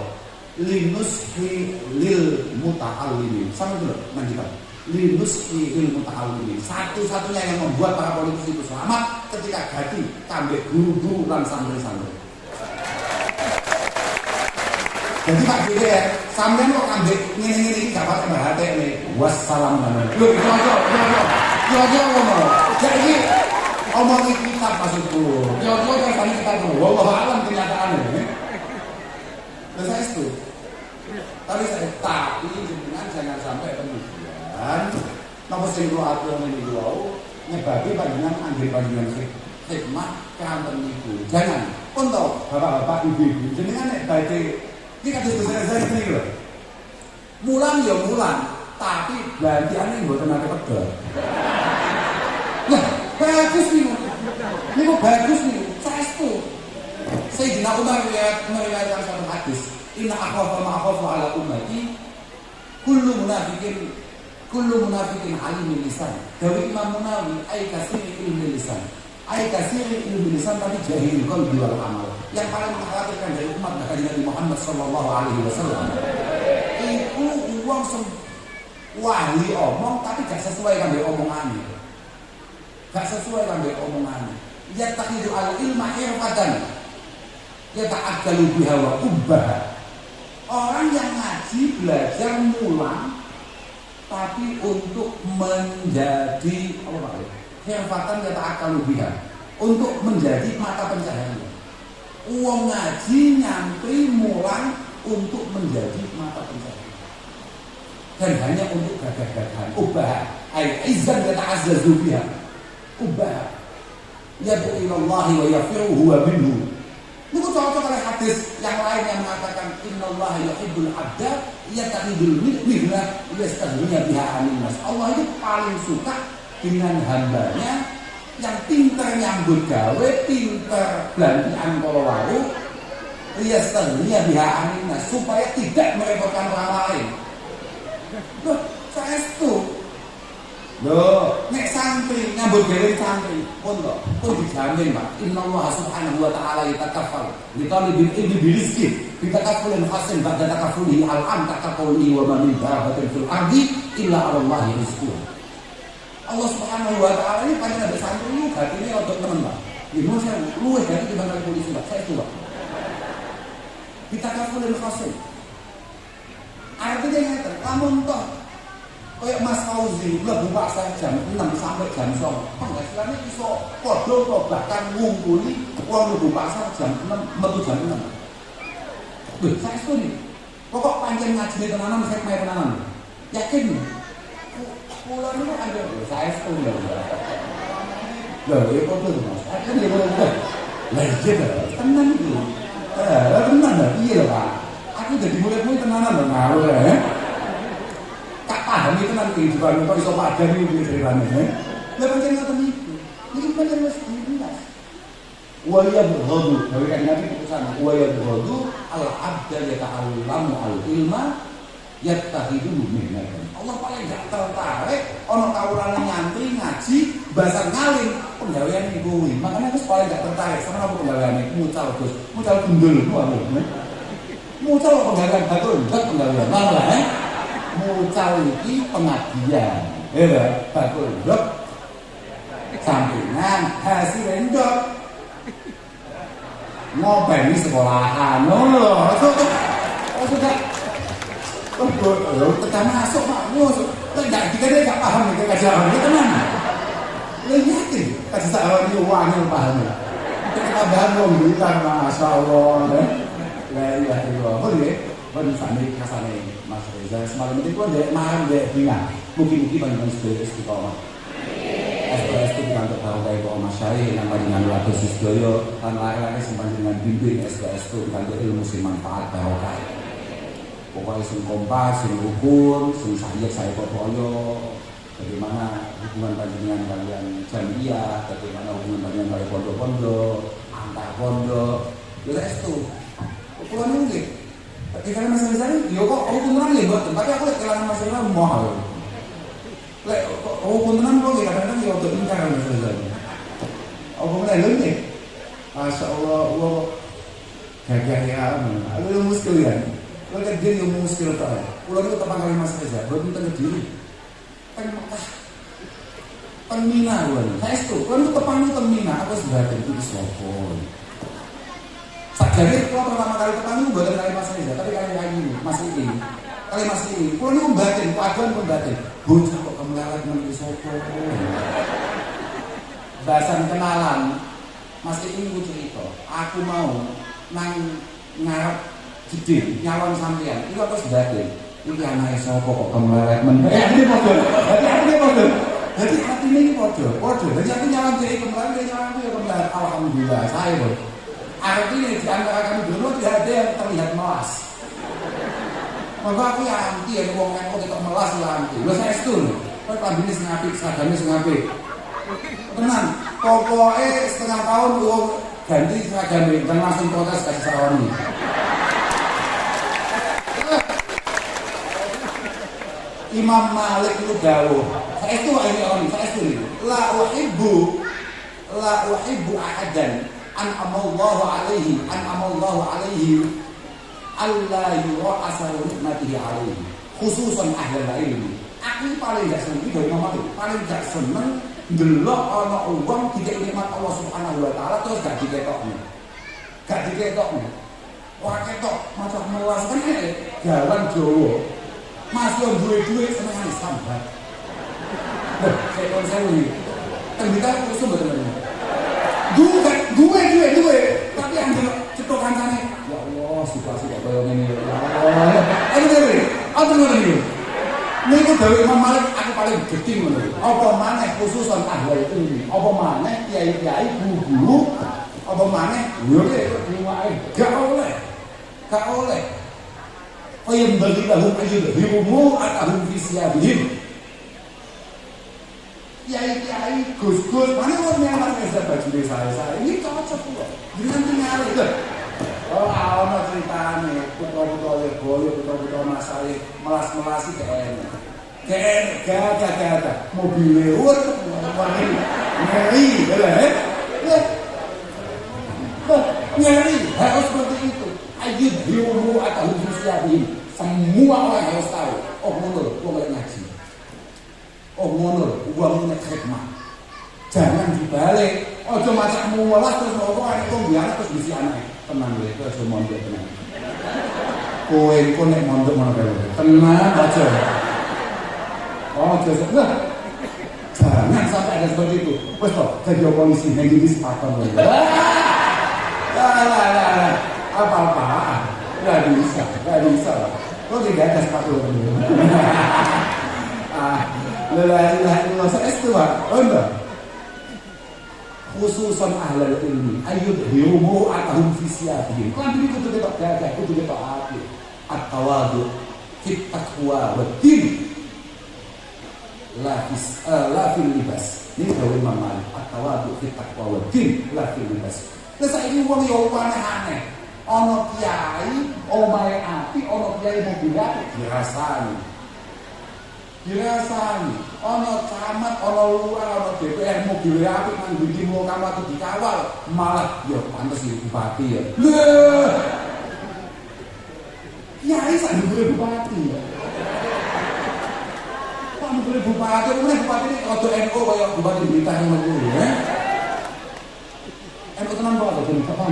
Linushi lil muta'allimin. Sama dulu, lanjutkan. Linushi lil muta'allimin. Satu-satunya yang membuat para politikus itu selamat ketika ganti kambek guru-guru dan santri-santri. Jadi Pak Bide ya, sampean kok kambek ngene-ngene gak pakai bahate nih. Wassalam alaikum. Lho, yo ngono. Jadi omong iki kitab maksudku. Yo kan kita ngono. Wallahu alam kenyataannya. Lah saya itu. Tapi jenengan jangan sampai kemudian napa sing kula atur niku wau nyebabi panjenengan anggere panjenengan hikmah kanten niku. Jangan. Pun to, bapak-bapak ibu-ibu jenengan nek badhe iki kados besar-besar iki lho. Mulang ya mulang, tapi gantiane mboten nate pedhot. Lah, bagus niku. Niku bagus niku. Saestu. Sayyidina Umar meriwayatkan satu hadis, "Inna akhafa ma akhafa ala ummati kullu munafiqin alimul lisan." Dari Imam Munawi, ai kasiri ilmu lisan. Ai kasiri ilmu lisan tapi jahil qalbi wal amal. Yang paling mengkhawatirkan dari umat Nabi Muhammad sallallahu alaihi wasallam itu uang wahli omong tapi gak sesuai dengan omongannya. Gak sesuai dengan omongannya. Ya taqidu al ilma irfatan. Ya ta'addalu biha wa ubah. Orang yang ngaji belajar mulang tapi untuk menjadi apa Pak? Irfatan ya ta'addalu biha. Untuk menjadi mata pencaharian. Uang ngaji nyantri mulang untuk menjadi mata pencaharian. Dan hanya untuk gagah-gagahan. Ubah. Izzan ya ta'azzazu biha. Ubah. Yad'u ilallahi wa yafiru huwa minhu. Ini cocok oleh hadis yang lain yang mengatakan innallaha yuhibbul abda yattaqidul mihna yastaghniya biha 'anil nas. Allah itu paling suka dengan hambanya yang pintar nyambut gawe, pintar belanjaan kalau lalu yastaghniya biha 'anil nas, supaya tidak merepotkan orang lain. Loh, saestu. Loh, nek santri nyambut gawe santri pun dijamin Pak. Innallaha subhanahu wa ta'ala yatakaffal li talibil ilmi birizqi bi takaffulin hasan ba'da takaffulihi al-am takaffulihi wa ma min dabbatin fil ardi illa 'ala Allahi rizquha. Allah subhanahu wa ta'ala ini paling ada santri lu gatine rodok temen Pak. Ini saya luwih dari dibanding polisi Pak. Saya itu Pak. Bi takaffulin hasan. Artinya ngeten, lamun toh kayak Mas Fauzi lebu pasar jam 6 sampai jam 9. Penghasilannya iso padha to bahkan ngumpuli wong lebu pasar jam 6 metu jam 6. Lho, saestu nih. Pokok pancen ngajine tenanan sek mae tenanan. Yakin? Kula niku ada saestu lho. Lho, ya padha to Mas. Kan ya padha. Lah iya tenan iki. Tenan lho piye lho Pak. Aku dadi murid-murid tenanan lho ngaruh ya. Paham itu nanti kehidupan kok iso padha iki ceritane. Lah pancen ngoten niku. Niki pancen wis jelas. Wa yabghadu, dari kan Nabi putusan wa yabghadu al-'abda yata'allamu al-ilma yattahidu mihnatan. Allah paling gak tertarik ana kawulane nyantri ngaji bahasa ngalim penggawean kuwi. Makanya wis paling gak tertarik sama apa penggaweane mucal Gus. Mucal gundul ku aku. Mucal penggawean batul, enggak penggawean. Malah mucal iki pengabdian. Ya, bakul ndok sampingan hasil ndok. Ngopeni sekolahan ngono lho. Sudah. Tekan masuk Pak. Enggak dikene gak paham iki kajian iki tenan. Lha yakin kasih sak iki wani paham. Ketambahan wong bilang masyaallah. La ilaha illallah. Boleh? Bon sami kasane Mas Reza semalam itu kan dek marang dek bingung. Mungkin panjenengan sedaya istiqomah. SPST kantor Bapak Ibu Mas Syari yang panjenengan laku sedaya lan lae-lae sing panjenengan bimbing SPST kantor ilmu sing manfaat barokah. Pokoknya sing kompas, sing rukun, sing saya pokoyo. Bagaimana hubungan panjenengan kalian jamiah, bagaimana hubungan panjenengan kalian pondok-pondok, antar pondok. Ya itu. Kulo nggih ketika Mas Rizal, yo kok aku beneran ya buat, tapi aku kehilangan Mas Rizal mahal. Lek aku beneran kok kadang-kadang ya untuk ingkar Mas Rizal. Aku beneran lho nih. Masya Allah, Allah gagah ya, aku muskil ya. Lo kan dia yang muskil tak? Pulau itu tepang kali Mas Rizal, buat minta ngediri. Kan Mekah, kan Mina gue. Saya itu, kan itu tepang itu Mina. Aku sebagai itu di Sopon. Jadi kalau pertama kali tepang itu buatan kali Mas Reza, tapi kali ini Mas ini, kali Mas ini, kalau ini membatin, paduan membatin, bocah kok kemelarat menulis sopo. Bahasan kenalan, Mas ini gue cerita, aku mau nang ngarep jeding, nyalon sampean, itu aku sebatin, ini anaknya sopo kok kemelarat menulis. Ini bodoh, jadi hati ini bodoh, jadi aku nyalon jadi kemelarat, dia nyalon dia kemelarat, alhamdulillah, saya bodoh. Artinya di antara kami berdua tidak ada yang terlihat melas. Maka aku ya anti ya wong nek kok melas ya anti. Lha saestu lho. Kok klambine sing apik, seragame sing apik. Tenan, pokoke setengah tahun wong ganti seragame dan langsung protes kasih sawani. Imam Malik itu dawuh, saestu ini orang, saestu la uhibbu ahadan an'amallahu alaihi alla yura asal nikmatihi alaihi khususan ahlul ilmi. Aku paling gak seneng dari Imam Malik, paling gak seneng ndelok ana wong tidak nikmat Allah Subhanahu wa taala terus gak diketokne. Wah ketok macam melas kan jalan Jawa. Mas yo duwe senengane sambat. Saya kon sewu. Tembita kusum betul betul. Duwe. Tapi anggere cetok kancane. Ya Allah, situasi kok koyo ngene ya Allah. Ayo ngene. Niku dawuh Imam Malik aku paling gedhe ngono. Apa maneh khususan ahli ilmu. Apa maneh kiai-kiai guru. Apa maneh yo gak oleh. Fayam bagi lahum ayyudhirumu atahum fi siyabihim. Kiai gus-gus mana orang yang pakai baju saya ini cocok kok. Dengan tinggal itu. Oh, ana ceritane putra-putra Leboyo, putra-putra Masari melas-melasi gagah mobil lewat ngeri ngeri harus seperti itu. Ayyudhirumu atahum fi siyabihim. Semua orang harus tahu. Oh ngono, wong ngaji. Oh ngono, uang nek hikmah. Jangan dibalik. Ojo macakmu welas terus kok anek kok biar terus bisi anake. Tenang lho, itu aja mondok tenang. Kowe kok nek mondok ngono kae. Tenang aja. Oh, jangan sampai ada seperti itu. Wes toh, jadi polisi nek iki sepakat lho. Lah. Apa-apa. Enggak bisa. Kok tidak ada sepatu lho. La ilaha illallah saestu anda khususan ahlul ilmi ayyudhirumu atahum fi siyabihim. Kan iki kudu ketok gagah, kudu ketok ati. At-tawadu fit taqwa wa din. La fil libas. Ini dawuh Imam Malik. At-tawadu fit taqwa wa din, la fil libas. Lah saiki wong yo aneh-aneh. Ana kiai omahe ati, ana kiai mobil apik dirasani, ana camat, ana lurah, ana DPR mobil apik nang ndi mau kamar dikawal, malah ya pantes iki bupati ya. Lha. Kiai sak ndure bupati ya. Pak ndure bupati, bupati iki rada NU kaya bupati Blitar ngono kuwi ya. NU tenan kok ada berita apa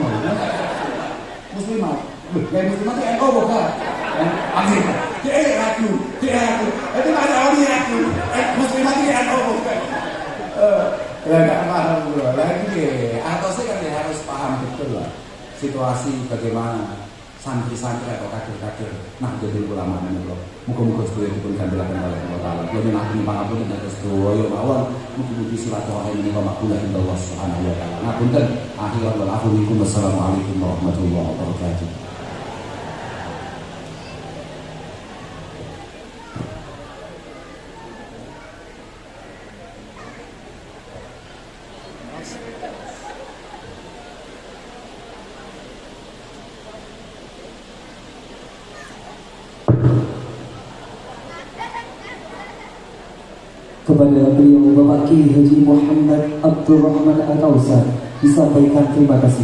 Muslimat. Loh, kayak Muslimat itu NU bukan? Amin. Dia aku. Itu ada orang aku. Muslimat itu NU bukan? Enggak paham dulu. Lagi atau sih kan dia harus paham betul lah situasi bagaimana santri-santri atau kader-kader nah jadi ulama menurut muka-muka sekolah itu pun kandelakan oleh Allah Ta'ala lebih nak pun dan sekolah mawon muka-muka silaturahim ini makbulah inda Allah Subhanahu wa ta'ala nah punten akhirat wal akhunikum wassalamualaikum warahmatullahi wabarakatuh. Kepada beliau Bapak Kiai Haji Muhammad Abdurrahman Al-Kausar disampaikan terima kasih.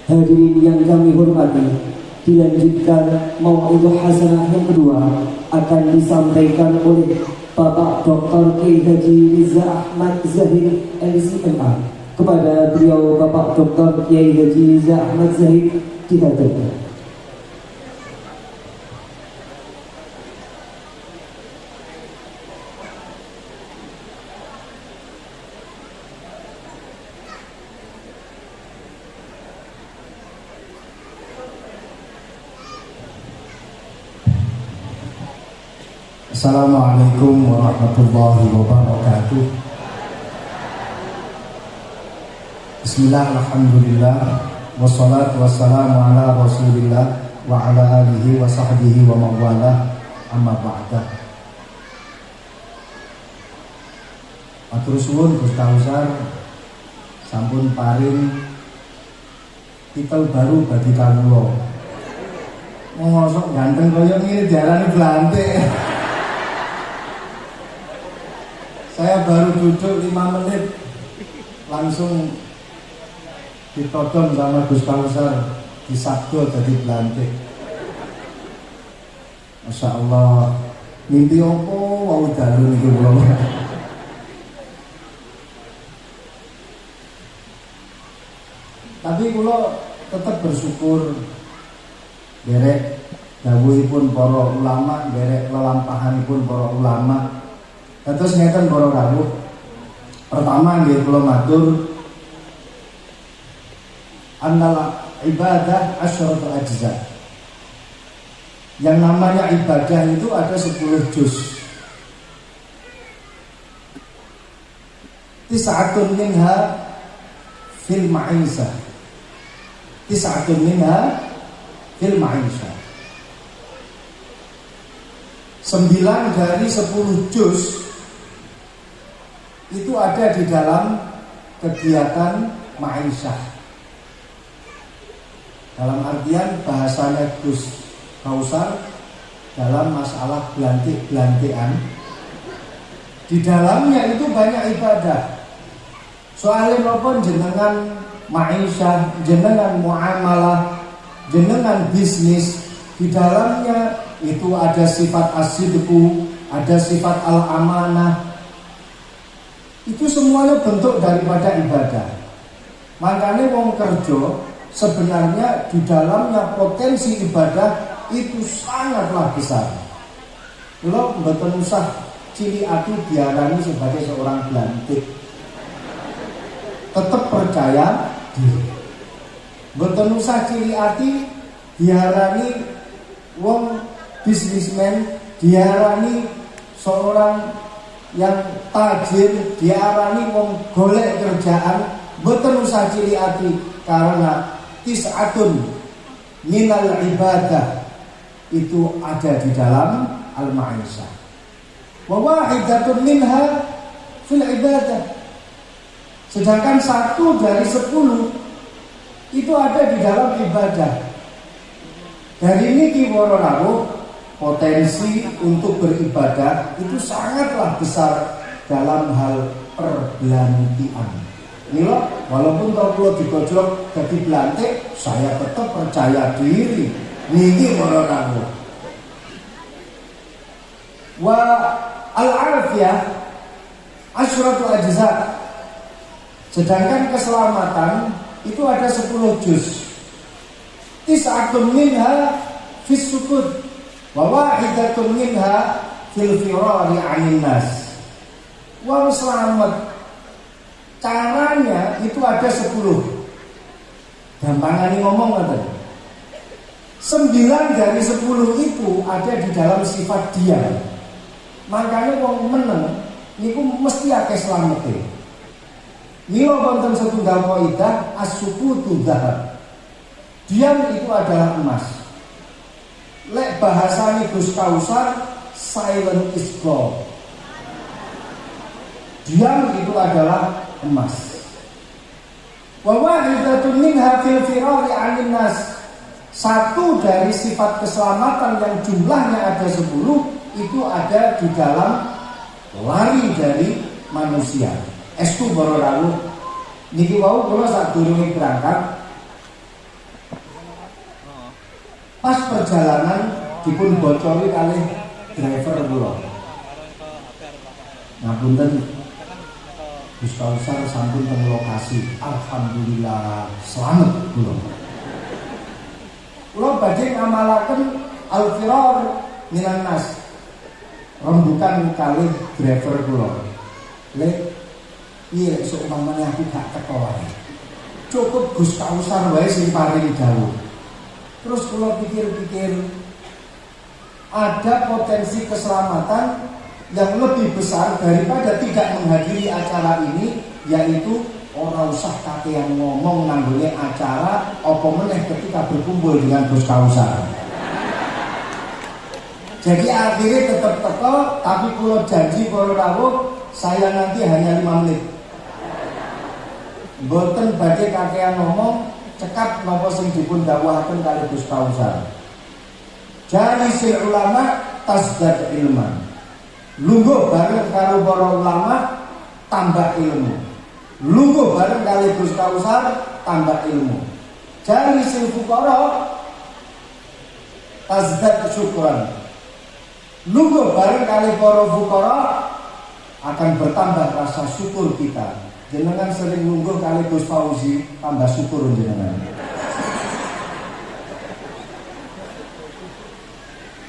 Hadirin yang kami hormati, dilanjutkan mau'idhah hasanah yang kedua akan disampaikan oleh Bapak Dr. Kiai Haji Riza Ahmad Zahid LCMA. Kepada beliau Bapak Dr. Kiai Haji Riza Ahmad Zahid dihadirkan. Assalamualaikum warahmatullahi wabarakatuh. Bismillah, alhamdulillah, wassalatu wassalamu ala rasulillah wa ala alihi wa sahbihi wa mawala amma ba'da. Matur suwun Gus Kausar sampun paring titel baru bagi kawula. Mosok ganteng kaya ngene diarani Blante. Saya baru duduk 5 menit langsung ditodong sama Gus Kausar, disabdo jadi Blante. Masya Allah, mimpi opo mau dalu niki kula. Tapi kula tetap bersyukur derek dawuhipun para ulama, derek lelampahanipun para ulama. Terus ngeten para rawuh. Pertama nggih kula matur annal ibadah asyaratul ajza. Yang namanya ibadah itu ada 10 juz. Tis'atun minha fil ma'isah. Tis'atun minha fil ma'isah. 9 dari 10 juz itu ada di dalam kegiatan ma'isah. Dalam artian bahasanya Gus Kausar dalam masalah belantik-belantian, di dalamnya itu banyak ibadah. Soalnya napa jenengan ma'isah, jenengan muamalah, jenengan bisnis, di dalamnya itu ada sifat as-sidqu, ada sifat al-amanah. Itu semuanya bentuk daripada ibadah. Makanya wong kerja sebenarnya di dalamnya potensi ibadah itu sangatlah besar. Lo mboten usah cili ati diarani sebagai seorang Blantik. Tetap percaya diri. Mboten usah cili ati diarani wong bisnismen, diarani seorang yang tajir, diarani wong golek kerjaan. Mboten usah cili ati karena tis'atun minal ibadah itu ada di dalam al-ma'isah. Wa wahidatun minha fil ibadah. Sedangkan 1 dari 10 itu ada di dalam ibadah. Dari niki para rawuh, potensi untuk beribadah itu sangatlah besar dalam hal perbelantian. Mila walaupun kalau digojlok jadi Blante, saya tetap percaya diri. Niki para rawuh. Wa al-afiyah asyratul ajza. Sedangkan keselamatan itu ada 10 juz. Tis'atun minha fis sukut wa wahidatun minha fil firari 'anil nas. Wong selamat caranya itu ada 10. Gampangane ngomong ngoten. 9 dari 10 itu ada di dalam sifat diam. Makanya wong meneng niku mesti akeh slamete. Mila wonten setunggal kaidah as-sukutu dzahab. Diam itu adalah emas. Lek bahasane Gus Kausar, silent is gold. Diam itu adalah emas. Wa wahidatun minha fil firari 'anil nas. 1 dari sifat keselamatan yang jumlahnya ada 10 itu ada di dalam lari dari manusia. Estu para rawuh niki wau kula sadurunge berangkat pas perjalanan dipun bocori kalih driver kula. Ngapunten Gus Kausar sampun teng lokasi. Alhamdulillah selamat kula. Kula badhe ngamalaken al-firar minan nas. Rembukan kalih driver kula. Lek iya seumpamane aku gak teko wae. Cukup Gus Kausar wae sing paring dawuh. Terus kula pikir-pikir ada potensi keselamatan yang lebih besar daripada tidak menghadiri acara ini, yaitu ora usah kakean ngomong nanggone acara apa meneh ketika berkumpul dengan Gus Kausar. Jadi akhirnya tetap teko, tapi kula janji para rawuh, saya nanti hanya 5 menit. Mboten badhe kakean ngomong, cekap napa sing dipun dawuhaken kalih Gus Kausar. Jari sil ulama tasdad ilman. Lungguh bareng karo para ulama tambah ilmu. Lungguh bareng kalih Gus Kausar tambah ilmu. Jari sil fuqara tasdad syukran. Lungguh bareng kali para fuqara akan bertambah rasa syukur kita. Jenengan sering lungguh kali Gus Fauzi, tambah syukur jenengan.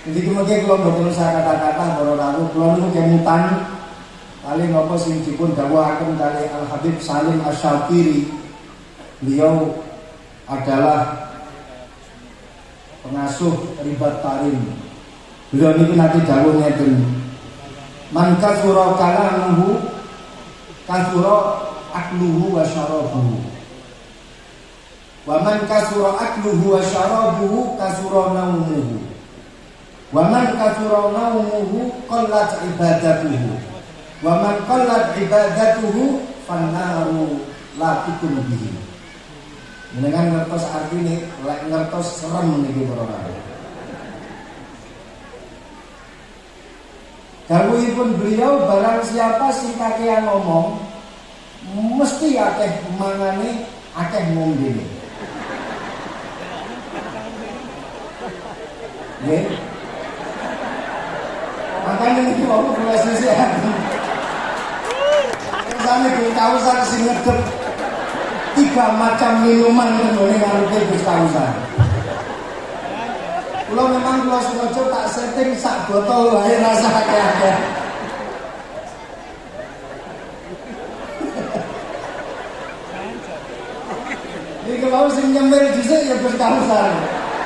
Jadi kemudian kalau betul saya kata-kata para rawuh, kalau niku kemutan kali napa sing dipun dawuhaken kali Al Habib Salim Asy-Syafiri. Beliau adalah pengasuh Ribat Tarim. Beliau ini nanti dawuh ngeten. Man kasura kalamuhu kasura akluhu wa syarabuhu. Wa man kasura akluhu wa syarabuhu kasura naumuhu. Wa man kasura naumuhu qallat ibadatuhu. Wa man qallat ibadatuhu fannaru la tukun bihi. Dengan ngertos artine lek ngertos serem niki para rawuh. Dawuhipun beliau, barang siapa sing kakean ngomong mesti akeh mangane, akeh ngombene. Nggih. Makanya niki wau kula sisihan. Sampe Gus Kausar sing ngedep 3 macam minuman nggone ngarepe Gus Kausar. Kula memang kula sengaja tak setting sak botol wae rasa akeh-akeh. Iki mau sing nyemir dhisik ya Gus Kausar.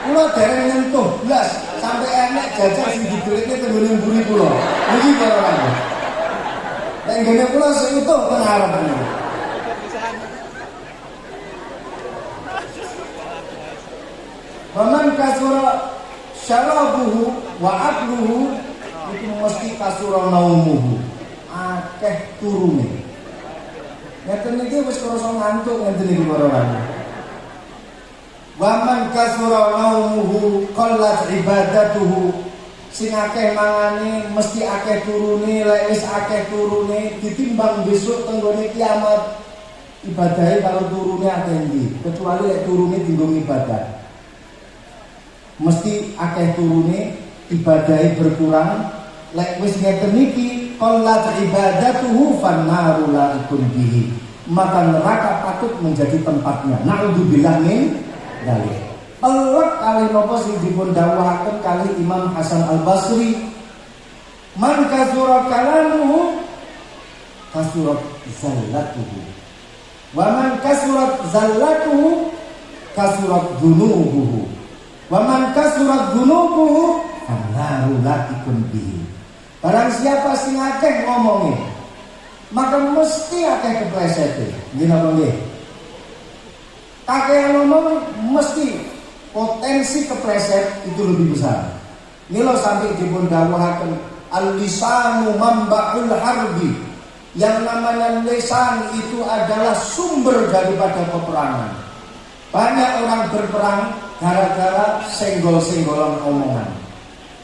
Kula dereng nyentuh blas sampai enek jajak sing dideleke teng ngene mburi kula. Niki para rawuh. Nek ngene kula sing utuh teng arep niku. Waman kasura syarabuhu wa akluhu itu mesti kasura naumuhu, akeh turune. Ngeten niki wis krasa ngantuk ngenten niki para rawuh. Waman kasura naumuhu qallat ibadatuhu, sing akeh mangane mesti akeh turune, lek wis akeh turune ditimbang besok tenggone kiamat. Ibadahe kalau turune akeh ndi, kecuali lek turune dienggo ibadah. Mesti akeh turune, ibadahe berkurang. Lek wis ngeten niki qallat ibadatuhu fannaru la ikun bihi, maka neraka patut menjadi tempatnya. Na'udzubillah min dzalik. Allah kali napa sing dipun dawuhaken kali Imam Hasan Al-Basri, man kasura kalamuhu kasurat zallatuhu, wa man kasurat zallatuhu kasurat dunubuhu, wa man kasurat dunubuhu fannaru la ikun bihi. Barang siapa sing akeh ngomongin, maka mesti akeh keplesete. Nggih napa nggih? Akeh ngomong mesti potensi kepleset itu lebih besar. Nilo sampai dipun dawuhaken al-lisanu mamba'ul harbi. Yang namanya lisan itu adalah sumber daripada peperangan. Banyak orang berperang gara-gara senggol-senggolan omongan.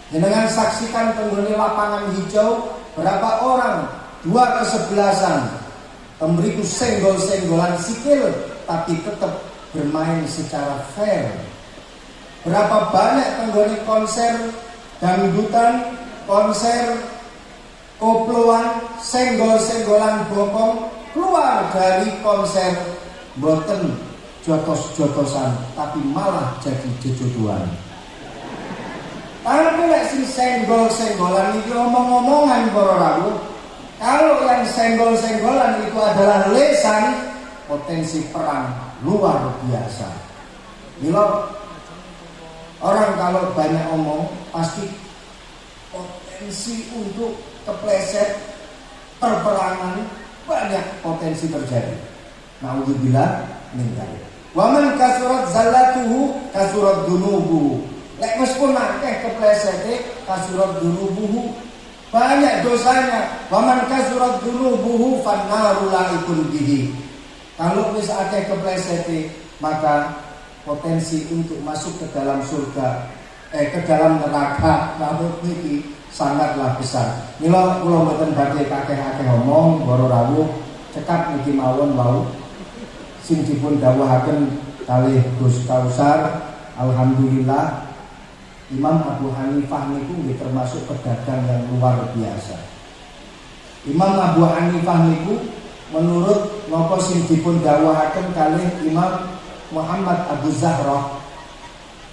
Dengan saksikan penghuni lapangan hijau, berapa orang 2-11 memberiku senggol-senggolan sikil, tapi tetap bermain secara fair. Berapa banyak penghuni konser dangdutan, konser koploan, senggol-senggolan bokong keluar dari konser, boten jotos-jotosan, tapi malah jadi jejodohan. Tapi lek sing senggol-senggolan iki omong-omongan para rawuh. Kalau yang senggol-senggolan itu adalah lisan, potensi perang luar biasa. Mila orang kalau banyak omong pasti potensi untuk kepleset, perperangan banyak potensi terjadi. Na'udzubillah min dzalik. Wa man kasurat zallatuhu kasurat dunubuhu. Lek meskipun akeh keplesete kasurat dunubuhu, banyak dosanya. Waman kasurat dunubuhu fannaru laikun bihi. Kalau wis akeh keplesete, maka potensi untuk masuk ke dalam surga, ke dalam neraka namun niki sangatlah besar. Mila kula mboten badhe akeh-akeh omong, para rawuh cekap niki mawon wau sing dipun dawuhaken kalih Gus Kausar. Alhamdulillah Imam Abu Hanifah niku nggih termasuk pedagang yang luar biasa. Imam Abu Hanifah niku menurut napa sing dipun dawuhaken kalih Imam Muhammad Abu Zahrah,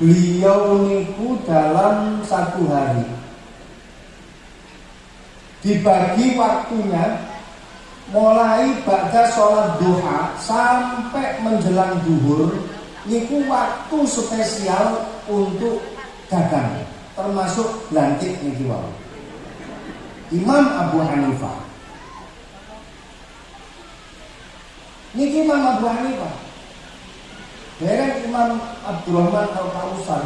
beliau niku dalam satu hari dibagi waktunya mulai ba'da sholat duha sampai menjelang duhur niku waktu spesial untuk dagang, termasuk lantik niki wae. Imam Abu Hanifah niki Imam Abu Hanifah dereng Imam Abdurrahman Al-Kausar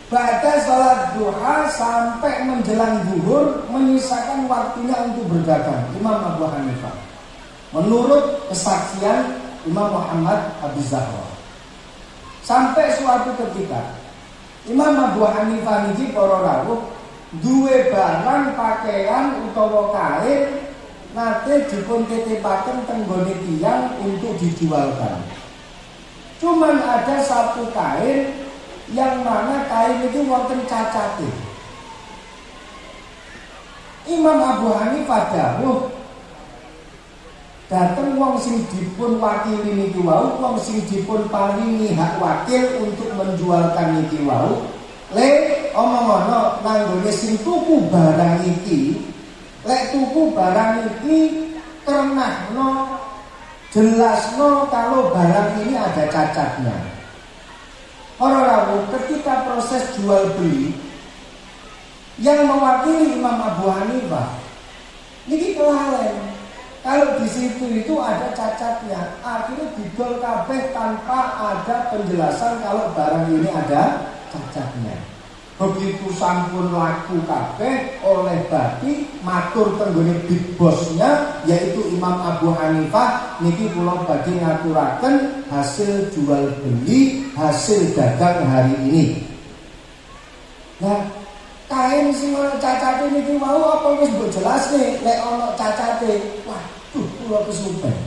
ba'da sholat duha sampai menjelang zuhur menyisakan waktunya untuk berdagang. Imam Abu Hanifah menurut kesaksian Imam Muhammad Abu Zahrah, sampai suatu ketika Imam Abu Hanifah niki para rawuh duwe barang pakaian utawa kain nate dipun titipaken teng nggone tiyang untuk dijualkan. Cuman ada satu kain yang mana kain itu wonten cacate. Imam Abu Hanifah dawuh, dateng wong sing dipun wakili niki wau, wong sing dipun paringi hak wakil untuk menjualkan niki wau, le omong-omong nang nggone sing tuku barang iki, lek tuku barang iki kernahno jelasno kalau barang ini ada cacatnya. Para rawuh ketika proses jual beli yang mewakili Imam Abu Hanifah niki kelalen. Kalau di situ itu ada cacatnya, akhirnya didol kabeh tanpa ada penjelasan kalau barang ini ada cacatnya. Begitu sampun laku kabeh oleh bati matur tenggone big bosnya yaitu Imam Abu Hanifah niki kula badhe ngaturaken hasil jual beli, hasil dagang hari ini. Nah, kain sing ana cacate niki mau apa wis mbok jelasne lek ana cacate. Waduh, kula kesupen.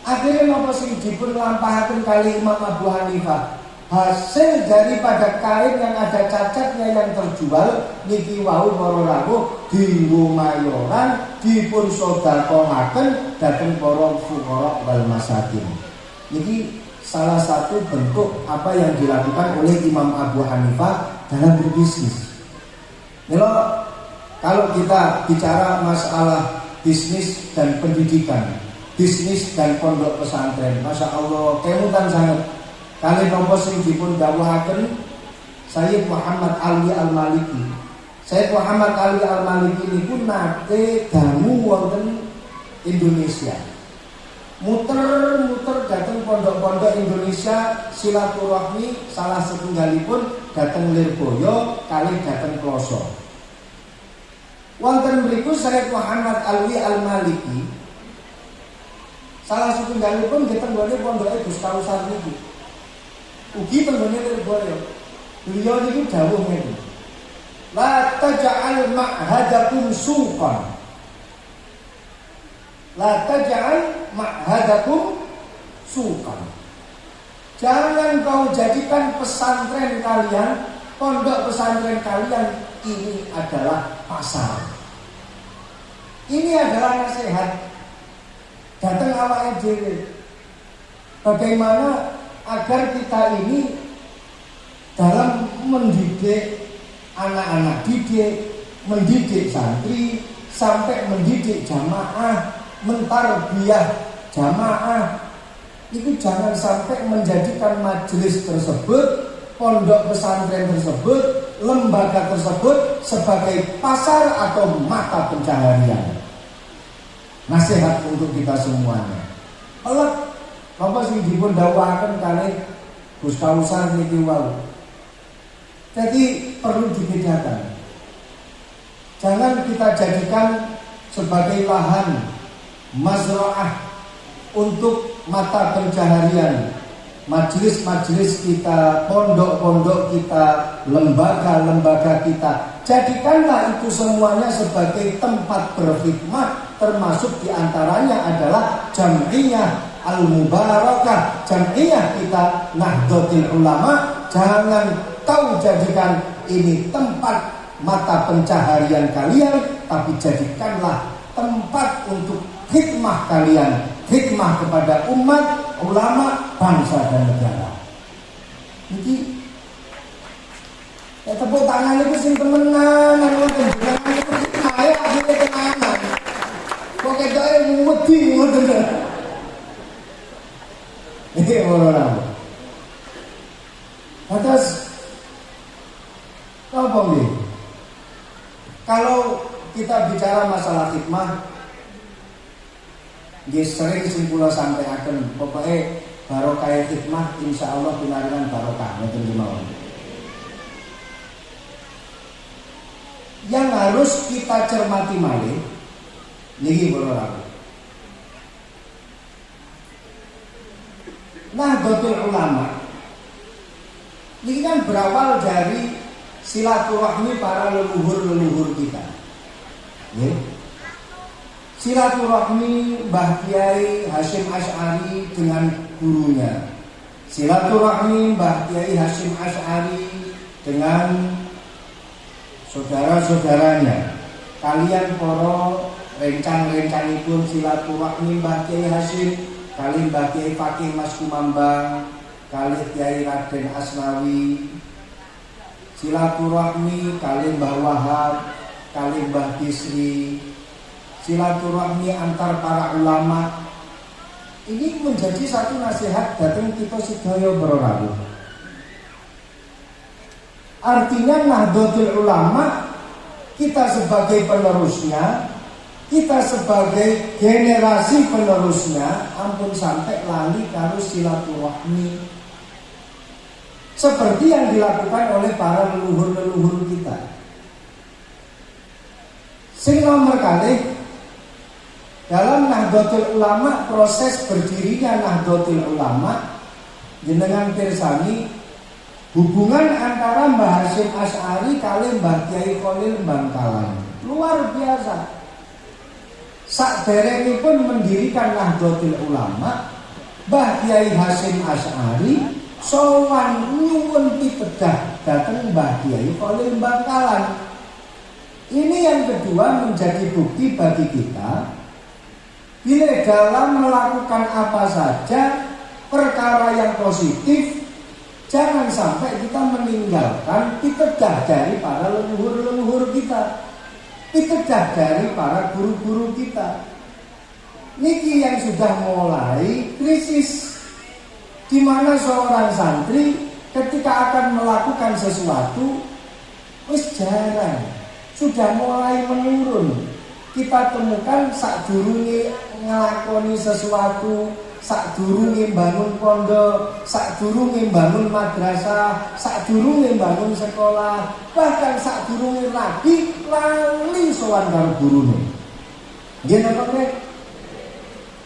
Akhirnya napa sing dipun lampahaken kali Imam Abu Hanifah? Hasil daripada kain yang ada cacatnya yang terjual niki wau para rawuh dilumayoran dipun sedekahaken dhateng para fuqara wal masakin. Niki salah satu bentuk apa yang dilakukan oleh Imam Abu Hanifah dalam berbisnis. Kalau kita bicara masalah bisnis dan pendidikan, bisnis dan pondok pesantren, Masya Allah kemutan sangat. Kali nopo sing dipun dawuhaken Sayyid Muhammad Ali Al-Maliki. Sayyid Muhammad Ali Al-Maliki niku nate dangu wonten Indonesia. Muter-muter dateng pondok-pondok Indonesia silaturahmi salah setunggalipun dateng Lirboyo kali dateng Ploso. Wonten mriku Sayyid Muhammad Ali Al-Maliki salah setunggalipun dateng nggone pondoke Gus Kausar niki. Ugi tenggone Lirboyo. Beliau niku dawuh ngene. La taj'al ma'hadakum suqan. La taj'al ma'hadakum suqan. Jangan kau jadikan pesantren kalian, pondok pesantren kalian ini adalah pasar. Ini adalah nasihat datang awake dhewe. Bagaimana agar kita ini dalam mendidik anak-anak didik, mendidik santri, sampai mendidik jamaah, mentarbiyah jamaah, itu jangan sampai menjadikan majelis tersebut, pondok pesantren tersebut, lembaga tersebut sebagai pasar atau mata pencaharian. Nasihat untuk kita semuanya. Napa sing dipun dawuhaken kalih Gus Kausar niki wau. Jadi perlu dibedakan. Jangan kita jadikan sebagai lahan mazra'ah untuk mata pencaharian majelis-majelis kita, pondok-pondok kita, lembaga-lembaga kita. Jadikanlah itu semuanya sebagai tempat berkhidmat, termasuk diantaranya adalah Jam'iyah Al-Mubarakah, Jam'iyah kita Nahdlatul Ulama. Jangan kau jadikan ini tempat mata pencaharian kalian, tapi jadikanlah tempat untuk khidmah kalian, khidmah kepada umat, ulama, bangsa dan negara. Jadi ya tepuk tangan itu sing temenan, ngoten jenengan itu kaya dhewe tenanan. Kok ketoke wedi ngoten. Iki ora. Atas apa nih? Kalau kita bicara masalah khidmah, dia sering simpul sampai akan pokoknya barokah khidmah insya Allah pinaringan barokah. Yang harus kita cermati malih niki para Nahdlatul Ulama ini kan berawal dari silaturahmi para leluhur-leluhur kita. Ya. Silaturahmi Mbah Kiai Hasyim Asy'ari dengan gurunya. Silaturahmi Mbah Kiai Hasyim Asy'ari dengan saudara-saudaranya. Kalian para rencang-rencangipun silaturahmi Mbah Kiai Hasyim kali Mbah Kiai Fakih Mas Kumambang, kali Kiai Raden Asnawi. Silaturahmi kali Mbah Wahab, kali Mbah Bisri. Silaturahmi antar para ulama ini menjadi satu nasihat datang kita sedaya para. Artinya Nahdlatul Ulama kita sebagai penerusnya, kita sebagai generasi penerusnya, ampun sampai lali karo silaturahmi seperti yang dilakukan oleh para leluhur-leluhur kita. Sing nomor kalih dalam Nahdlatul Ulama, proses berdirinya Nahdlatul Ulama, jenengan pirsani hubungan antara Mbah Hasyim Asy'ari kali Mbah Kiai Khalil Bangkalan luar biasa. Sakderengipun mendirikan Nahdlatul Ulama, Mbah Kiai Hasyim Asy'ari sowan nyuwun pitedah dateng Mbah Kiai Khalil Bangkalan. Ini yang kedua menjadi bukti bagi kita. Bila dalam melakukan apa saja perkara yang positif, jangan sampai kita meninggalkan pitedah dari para leluhur-leluhur kita, pitedah dari para guru-guru kita. Niki yang sudah mulai krisis, di mana seorang santri ketika akan melakukan sesuatu, wis jarang, sudah mulai menurun. Kita temukan sakdurunge nglakoni sesuatu, sakdurunge bangun pondok, sakdurunge bangun madrasah, sakdurunge bangun sekolah, bahkan sakdurunge rabi lali sowan karo gurune. Nggih napa nek?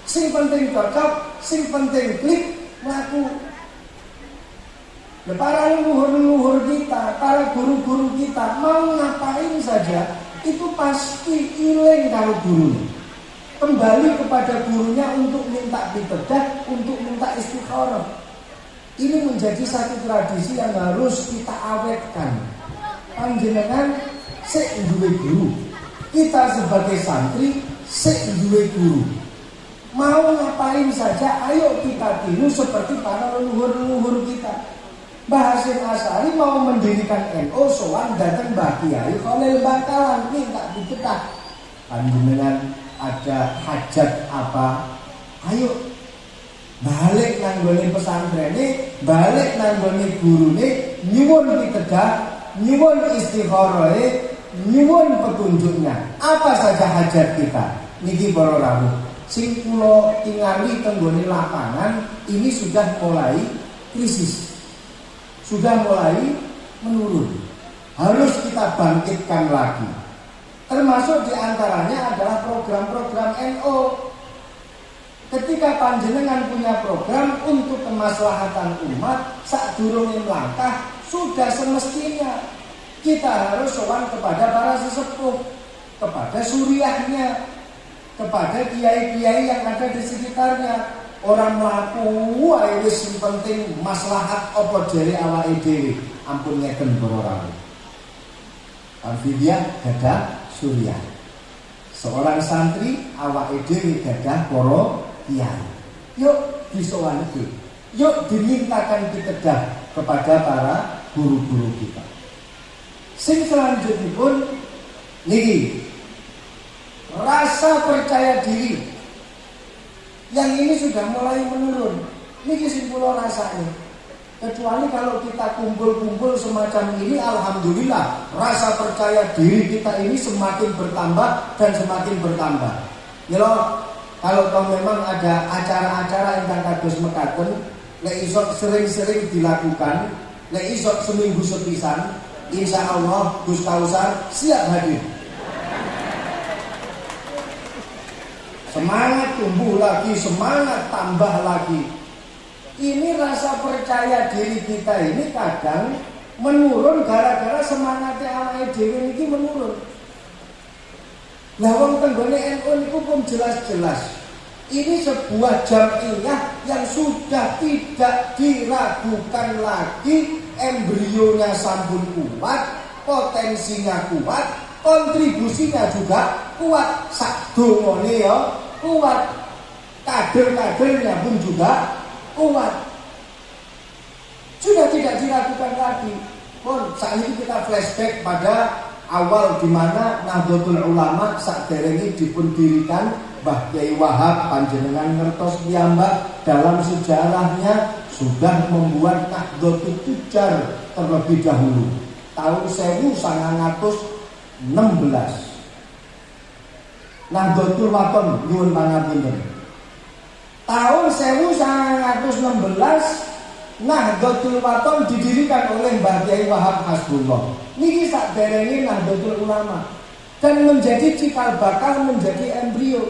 Sing penting cocok, sing penting klik mlaku. Para leluhur-leluhur kita, para guru-guru kita mau ngapain saja itu pasti ilang karo gurunya. Kembali kepada gurunya untuk minta pitedah, untuk minta istikharah. Ini menjadi satu tradisi yang harus kita awetkan. Panjenengan sik duwe guru. Kita sebagai santri sik duwe guru. Mau ngapain saja ayo kita tiru seperti para leluhur-leluhur kita. Mbah Hasyim Asy'ari mau mendirikan NU sowan datang Mbah Kiai Khalil Bangkalan minta dipetah. Panjenengan ada hajat apa? Ayo balik nang gone pesantrene, balik nang gone gurune, nyuwun pitedah, nyuwun istikharah, nyuwun petunjuknya. Apa saja hajat kita? Niki para rawuh. Sing kula tingali teng gone lapangan ini sudah mulai krisis, sudah mulai menurun. Harus kita bangkitkan lagi. Termasuk diantaranya adalah program-program NU. Ketika panjenengan punya program untuk kemaslahatan umat, sadurunge langkah, sudah semestinya kita harus sowan kepada para sesepuh, kepada suriahnya, kepada kiai-kiai yang ada di sekitarnya. Orang mlaku wae wis sing penting maslahat apa jere awake dhewe. Ampun ngeten para rawuh. Alfidia gadah suriah. Seorang santri awake dhewe gadah para kiai. Yuk disowanke. Yuk dimintakan pitedah kepada para guru-guru kita. Sing selanjutipun niki rasa percaya diri yang ini sudah mulai menurun. Niki sing kula rasane. Kecuali kalau kita kumpul-kumpul semacam ini, alhamdulillah rasa percaya diri kita ini semakin bertambah dan semakin bertambah. Ya loh, kalau memang ada acara-acara ingkang kados mekaten, lek iso sering-sering dilakukan, lek iso seminggu sepisan, insyaallah Gus Kausar siap hadir. Semangat tumbuh lagi, semangat tambah lagi. Ini rasa percaya diri kita ini kadang menurun gara-gara semangatnya awake dhewe niki menurun. Lah wong tenggone NU niku pun jelas-jelas ini sebuah jamiah yang sudah tidak diragukan lagi, embrionya sampun kuat, potensinya kuat, kontribusinya juga kuat, sak dongone ya kuat, kader-kadernya pun juga kuat. Sudah tidak diragukan lagi. Pun saat ini kita flashback pada awal di mana Nahdlatul Ulama sakderenge dipun dirikan Mbah Kyai Wahab panjenengan ngertos piyambak dalam sejarahnya sudah membuat Nahdlatul Tujar terlebih dahulu tahun 1916. Nahdlatul Wathon nyuwun pangapunten. Tahun 1916 Nahdlatul Wathon didirikan oleh Mbah Kyai Wahab Hasbullah. Niki sakderenge Nahdlatul Ulama dan menjadi cikal bakal, menjadi embrio.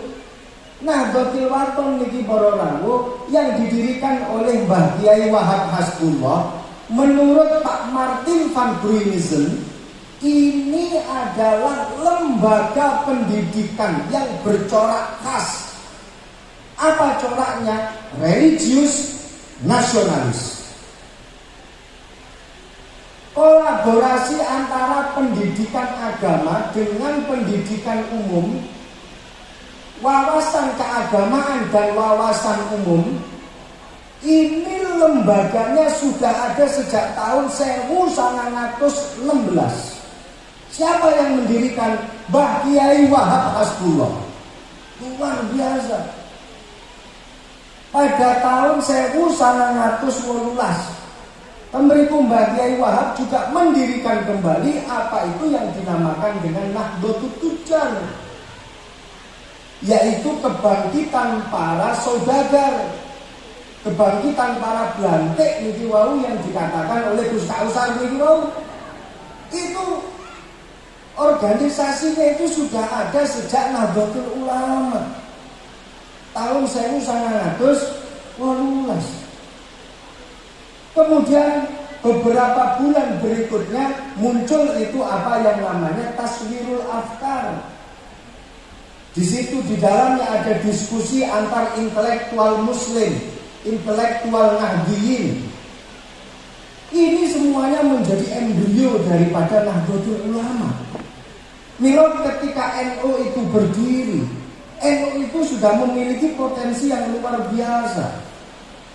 Nahdlatul Wathon niki para rawuh yang didirikan oleh Mbah Kyai Wahab Hasbullah menurut Pak Martin van Bruinissen ini adalah lembaga pendidikan yang bercorak khas. Apa coraknya? Religius nasionalis. Kolaborasi antara pendidikan agama dengan pendidikan umum, wawasan keagamaan dan wawasan umum. Ini lembaganya sudah ada sejak tahun 1916. Siapa yang mendirikan? Mbah Kyai Wahab Hasbullah. Luar biasa. Pada tahun 1918 pemeriku Mbah Kyai Wahab juga mendirikan kembali apa itu yang dinamakan dengan Nahdlatul Tujar, yaitu kebangkitan para saudagar, kebangkitan para blantik niki wau yang dikatakan oleh Gus Kausar niki wau. Itu organisasinya itu sudah ada sejak Nahdlatul Ulama tahun 1918. Kemudian beberapa bulan berikutnya muncul itu apa yang namanya Taswirul Afkar. Di situ di dalamnya ada diskusi antar intelektual muslim, intelektual Nahdiyin. Ini semuanya menjadi embrio daripada Nahdlatul Ulama. Mila ketika NU itu berdiri, NU itu sudah memiliki potensi yang luar biasa.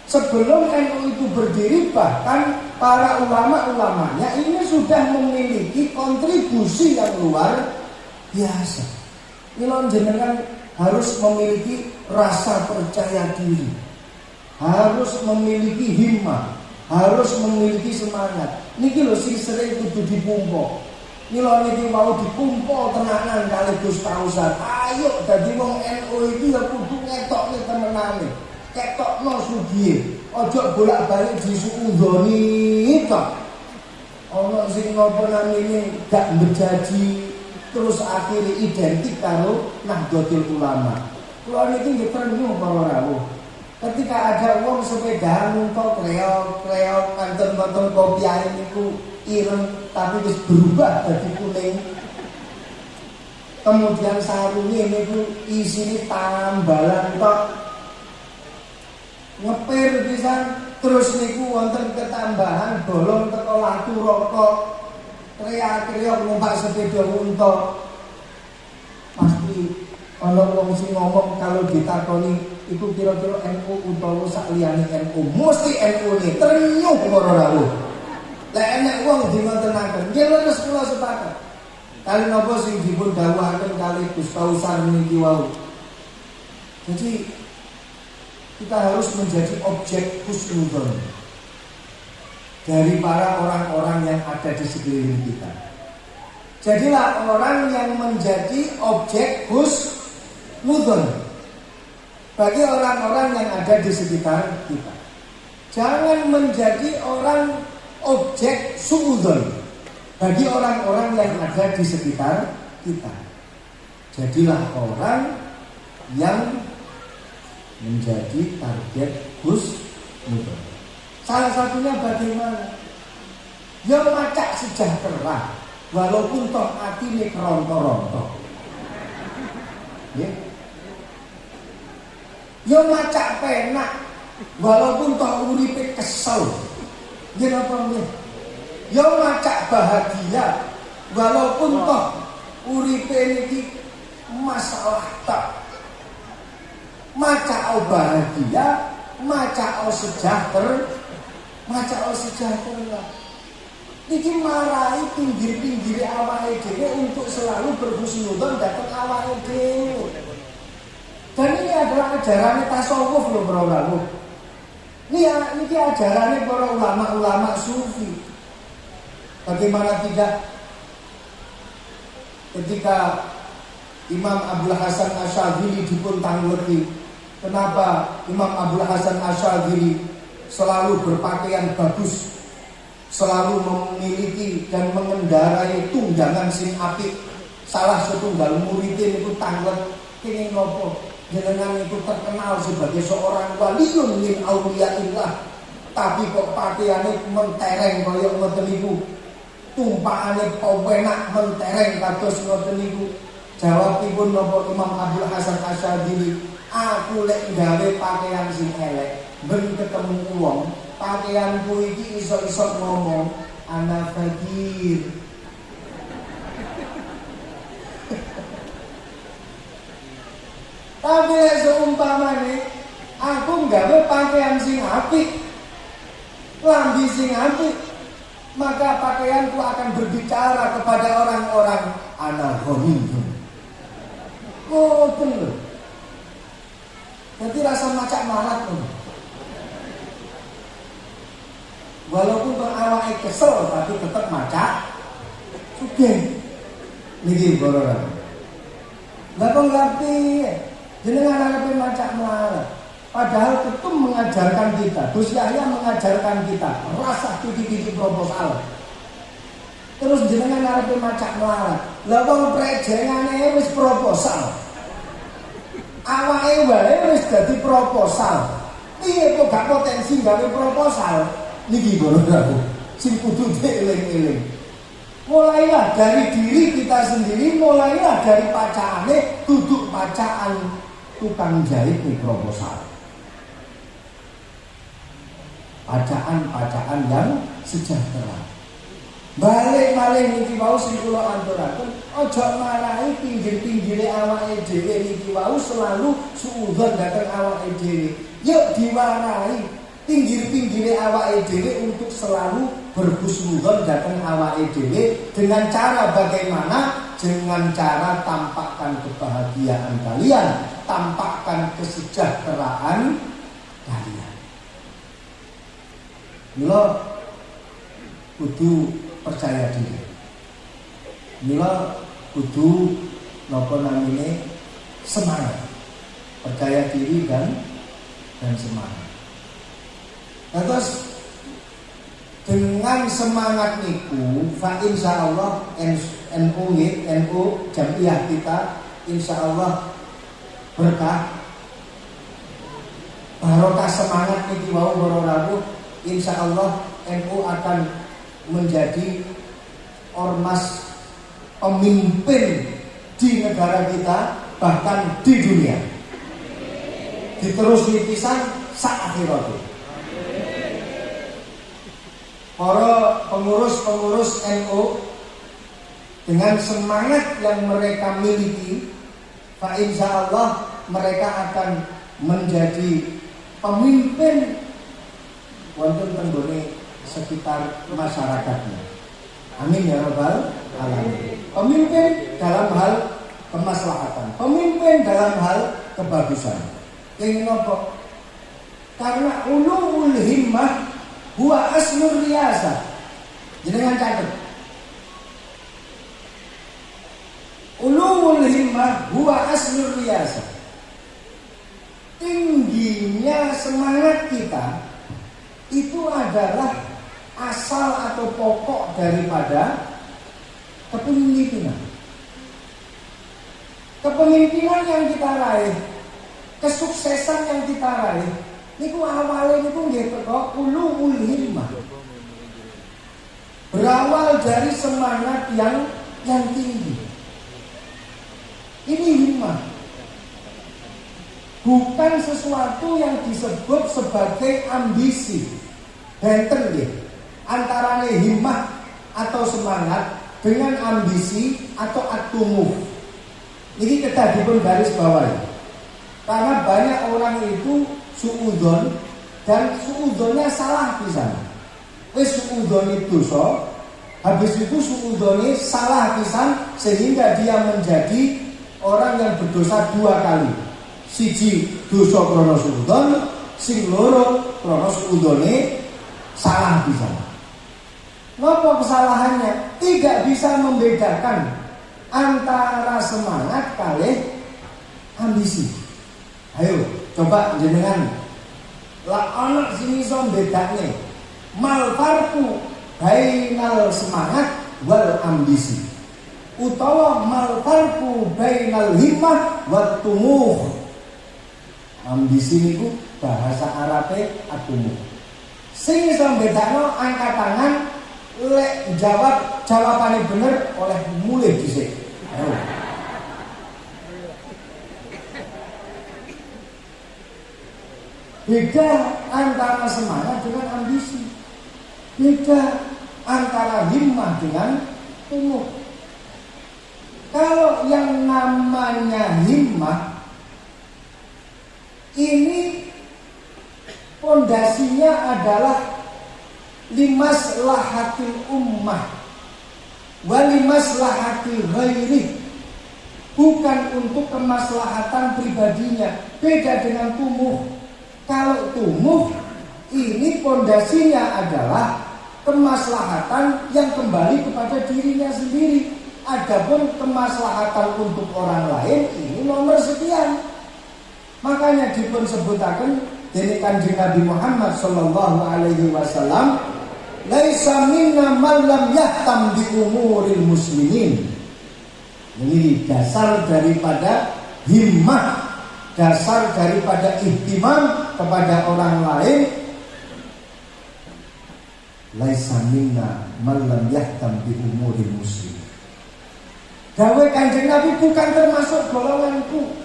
Sebelum NU itu berdiri, bahkan para ulama-ulamanya ini sudah memiliki kontribusi yang luar biasa. Mila jenengan harus memiliki rasa percaya diri, harus memiliki himmah, harus memiliki semangat. Niki lho sing sering kudu dipumpa. Mila niki mau dikumpul tenanan kali Gus Kausar. Ayo dadi wong NU iki ya kudu ngetokne temenane. ketokno sugih. Ojo bolak-balik disuudoni tok. Ana sing napa namine gak berjanji terus akhirnya identik karo Nahdlatul Ulama. Kula niki nggih ternyuh para rawuh. Ketika ada wong sepeda nuntok kreok kanten-kanten kopi ae niku ireng tapi wis berubah dadi kuning. Kemudian sarunge niku isine tambalan tok. Ngepir pisan terus niku wonten ketambahan bolong teko latu rokok. Kreak-kreok numpak sepeda unta. Pasti ana wong sing ngomong kalau ditakoni itu kira-kira NU utawa sak liyane NU. Mesti NU ne ternyuh para rawuh. Lah enek wong dingontenaken, nggih leres kula sepakat. Kali napa sing dipun dawuhaken kali Gus Kausar niki wau. Jadi kita harus menjadi objek husnudzon dari para orang-orang yang ada di sekeliling kita. Jadilah orang yang menjadi objek husnudzon bagi orang-orang yang ada di sekitar kita. Jangan menjadi orang objek suudzon bagi orang-orang yang ada di sekitar kita. Jadilah orang yang menjadi target husnudzon. Salah satunya bagaimana? Ya macak sejahtera walaupun toh atine keronto-ronto. Nggih. Ya macak penak walaupun toh uripe kesel. Nggih napa nggih? Ya macak bahagia walaupun toh uripe niki masalah tak. Macak bahagia, macak sejahtera, macak sejahtera. Niki marahi pinggir-pinggir awake dhewe untuk selalu berhusnudzon dhateng awake dhewe. Dan ini adalah ajaran tasawuf loh para ulama. Niki ajaran para ulama-ulama sufi. Bagaimana tidak ketika Imam Abdul Hasan Asy'adzili dipun tangleti. Kenapa Imam Abdul Hasan Asy'adzili selalu berpakaian bagus, selalu memiliki dan mengendarai tunggangan sing apik. Salah setunggal muridnya itu tanglet kenging nopo. Jenengan itu terkenal sebagai seorang waliyun min auliyaillah, tapi kok pakaiane mentereng kaya ngoten niku. Tumpakane penak mentereng kados ngoten niku. Jawabipun napa Imam Abdul Hasan Asy'adzili, aku lek gawe pakaian sing elek, ben ketemu wong, pakaianku iki iso-iso ngomong ana fakir. Tapi seumpamane aku nggawe pakaian sing apik, lambi sing apik, maka pakaianku akan berbicara kepada orang-orang ana ghaniyun. Oh, bener. Jadi rasa macak marat pun. Walaupun awake kesel tapi tetap macak. Oke. Niki borora. Lah kok ngerti? Jenengan arepe macak marat. Padahal ketum mengajarkan kita, Gus Yahya mengajarkan kita rasa titik-titik proposal. Terus jenengan arepe macak melarat. Lah wong prejengane wis proposal. Awake wae wis dadi proposal. Piye kok gak potensi gawe proposal? Niki baru sing kudu dieling-eling. Mulailah dari diri kita sendiri, mulailah dari pacaane, duduk pacaan tukang jahit nih proposal. Pacaan-pacaan yang sejahtera. Balik malih niki wau sing kula aturaken, aja marahi pinggir-pinggire awake dhewe niki wau selalu suudzon dhateng awake dhewe. Yuk diwarahi pinggir-pinggire awake dhewe untuk selalu berhusnudzon dhateng awake dhewe dengan cara bagaimana? Dengan cara tampakkan kebahagiaan kalian, tampakkan kesejahteraan kalian. Mila kudu percaya diri. Mila kudu napa namine semangat. Percaya diri dan dan semangat. Nah, terus dengan semangat niku, fa insyaallah NU Jamiah kita insyaallah berkah barokah semangat niki wau boro insyaallah NU akan menjadi ormas pemimpin di negara kita, bahkan di dunia. Diterus pisan sak akhirat. Para pengurus-pengurus NU dengan semangat yang mereka miliki, fa insyaallah mereka akan menjadi pemimpin wonten tenggone sekitar masyarakatnya. Amin ya rabbal alamin. Pemimpin dalam hal kemaslahatan, pemimpin dalam hal kebagusan. Kenging apa? Karena ulul himmah huwa aslur riyasah. Jenengan catet. Ulul himmah huwa aslur riyasah. Tingginya semangat kita itu adalah asal atau pokok daripada kepemimpinan. Kepemimpinan yang kita raih, kesuksesan yang kita raih, niku awalnya niku nggih teko ulul himmah. Berawal dari semangat yang tinggi. Ini himmah. Bukan sesuatu yang disebut sebagai ambisi. Benten nggih. Antara himmah atau semangat dengan ambisi atau at-tumuh. Ini kita dipun garis bawahi. Karena banyak orang itu suudzon dan suudzonnya salah pisan. Wis suudzon itu habis itu suudzonnya salah pisan sehingga dia menjadi orang yang berdosa dua kali. Siji dosa krana suudzon, sing loro krana suudzone salah pisan. Apa kesalahannya? Tidak bisa membedakan antara semangat kali ambisi. Ayo, coba jenengan la ana sing iso bedakne mal farqu bainal semangat wal ambisi. Utawa mal farqu bainal himmah wat tumuh. Ambisi niku bahasa Arabe at-tumuh. Sing iso bedakno angkat tangan. Lek jawabannya bener oleh mulai dhisik. Beda antara semangat dengan ambisi. Beda antara himmah dengan tumuh. Kalau yang namanya himmah ini pondasinya adalah limaslahatil ummah walimaslahatil ghairi, bukan untuk kemaslahatan pribadinya. Beda dengan tumuh. Kalau tumuh ini pondasinya adalah kemaslahatan yang kembali kepada dirinya sendiri. Adapun kemaslahatan untuk orang lain ini nomor sekian. Makanya dipun sebutaken dening Kanjeng Nabi Muhammad sallallahu alaihi wasallam, laisa minna man lam yahtam bi umuril muslimin. Ini dasar daripada himmah, dasar daripada ihtimam kepada orang lain. Laisa minna man lam yahtam bi umuril muslimin. Dawe Kanjeng Nabi bukan termasuk golonganku.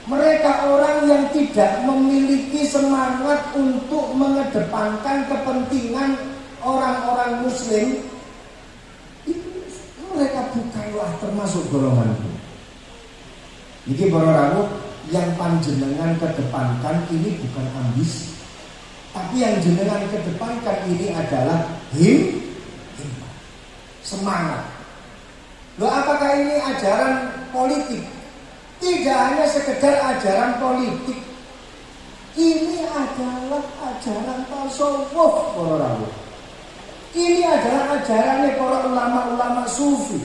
Mereka orang yang tidak memiliki semangat untuk mengedepankan kepentingan orang-orang muslim, itu mereka bukanlah termasuk golonganku. Niki para rawuh, yang panjenengan kedepankan ini bukan ambisi, tapi yang jenengan kedepankan ini adalah semangat. Loh, apakah ini ajaran politik? Tidak hanya sekedar ajaran politik. Ini adalah ajaran tasawuf para rawuh. Ini adalah ajarannya para ulama-ulama sufi.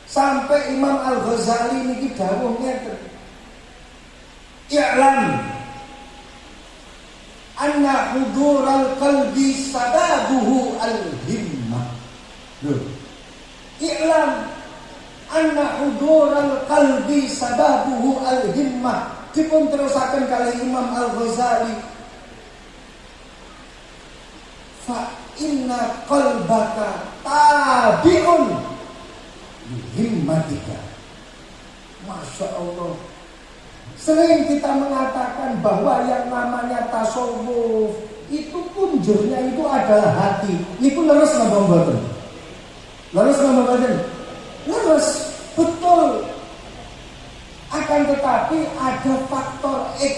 Sampai Imam Al-Ghazali niki dawuh ngeten. I'lam anna hudural qalbi sababuhu al-himmah. I'lam anna hudural qalbi sababuhu al-himmah. Dipun terusaken kali Imam Al-Ghazali, fa inna qalbaka tabi'un himmatika. Masya Allah. Sering kita mengatakan bahwa yang namanya tasawuf itu punjurnya itu adalah hati. Niku leres napa mboten? Leres napa mboten? Leres, betul. Akan tetapi ada faktor X.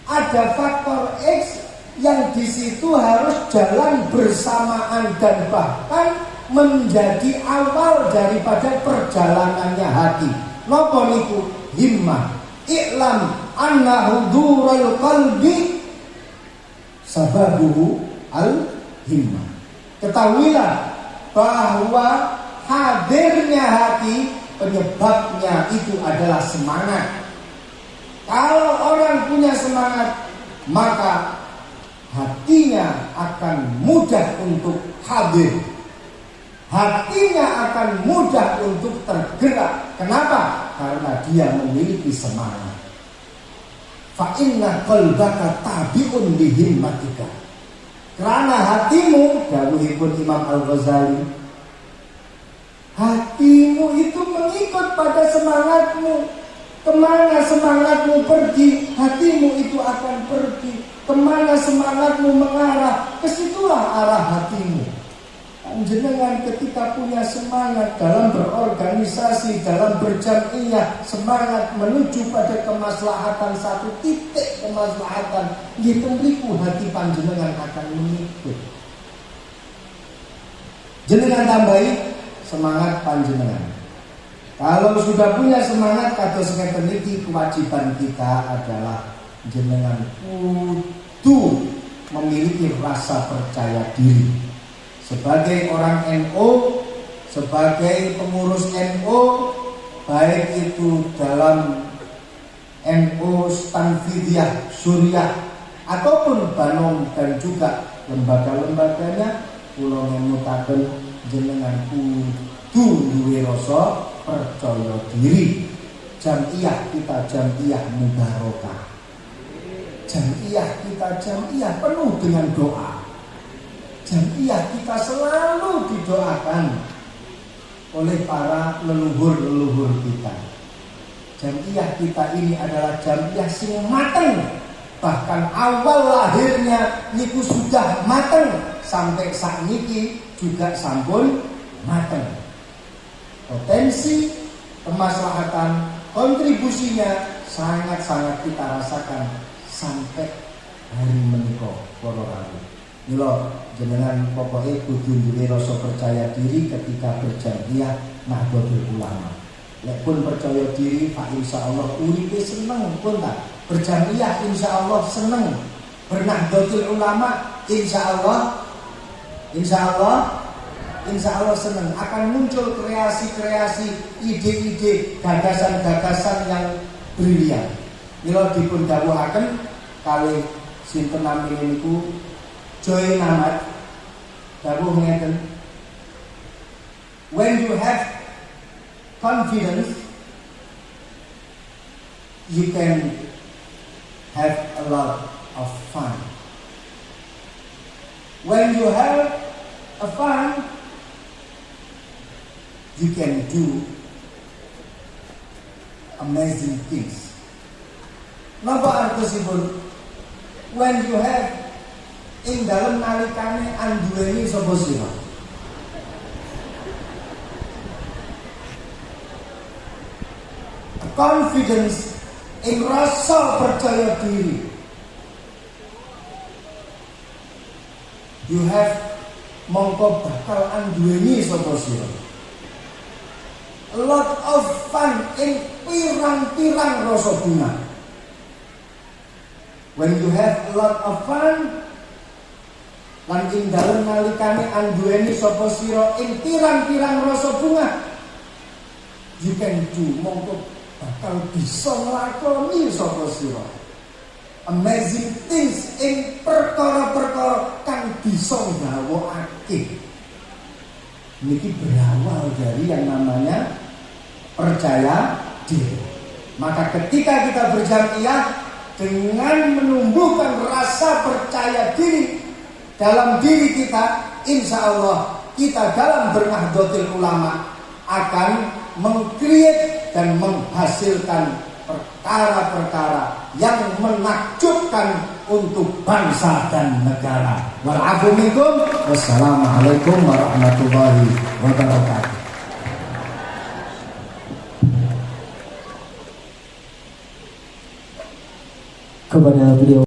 Ada faktor X yang di situ harus jalan bersamaan dan bahkan menjadi awal daripada perjalanannya hati. Napa niku? Himmah. I'lam anna hudurul qalbi sababuhu al-himmah. Ketahuilah bahwa hadirnya hati penyebabnya itu adalah semangat. Kalau orang punya semangat, maka hatinya akan mudah untuk hadir. Hatinya akan mudah untuk tergerak. Kenapa? Karena dia memiliki semangat. Fa inna qalbaka tabi'un li himmatika. Karena hatimu, dawuhipun Imam Al-Ghazali, hatimu itu mengikut pada semangatmu. Kemana semangatmu pergi, hatimu itu akan pergi. Kemana semangatmu mengarah, kesitulah arah hatimu. Jenengan ketika punya semangat dalam berorganisasi, dalam berjamiyah, semangat menuju pada kemaslahatan, satu titik kemaslahatan, tentu hati panjenengan akan mengikut. Jenengan tambahi semangat panjenengan. Kalau sudah punya semangat, kata sekalian iki, kewajiban kita adalah jenengan kudu memiliki rasa percaya diri. Sebagai orang NU, sebagai pengurus NU, baik itu dalam NU Stanfidiyah Suriah ataupun Banung dan juga lembaga-lembaganya, kula ngemutaken jenengan kudu duwe rasa percaya diri. Jamiyah kita jamiyah mubarokah. Jamiyah kita jamiyah penuh dengan doa. Jamiyah kita selalu didoakan oleh para leluhur-leluhur kita. Jamiyah kita ini adalah jamiyah sing mateng. Bahkan awal lahirnya niku sudah mateng, sampai saat niki juga sampun mateng. Potensi kemaslahatan, kontribusinya sangat-sangat kita rasakan sampai hari menika para rawuh. Mila jenengan pokoknya kudu duwe rasa percaya diri ketika berjamiyah Nahdlatul Ulama. Lek pun percaya diri, Pak insyaallah uripe seneng pun tak. Berjamiyah insyaallah seneng. Bernahdlatul Ulama insyaallah seneng. Akan muncul kreasi-kreasi, ide-ide, gagasan-gagasan yang brilian. Mila dipun dawuhaken kalih sinten namine niku Joy Namat dawuh ngeten, when you have confidence, you can have a lot of fun. When you have a fun, you can do amazing things. Napa artosipun? When you have ing dalem nalikane anduweni sapa sira? Confidence ing rasa percaya diri. You have mongko bakal anduweni sapa sira? A lot of fun ing pirang-pirang rasa bunga. When you have a lot of fun, lan ing dalem nalikane anduweni sapa sira ing pirang-pirang rasa bunga, you can do, mongko bakal bisa nglakoni sapa sira amazing things ing perkara-perkara kang bisa gawokake. Niki berawal dari yang namanya percaya diri. Maka ketika kita berjamiah dengan menumbuhkan rasa percaya diri dalam diri kita, insya Allah kita dalam Nahdlatul Ulama akan mengkreat dan menghasilkan perkara-perkara yang menakjubkan untuk bangsa dan negara. Wa'afu minkum. Wassalamualaikum warahmatullahi wabarakatuh. Kepada beliau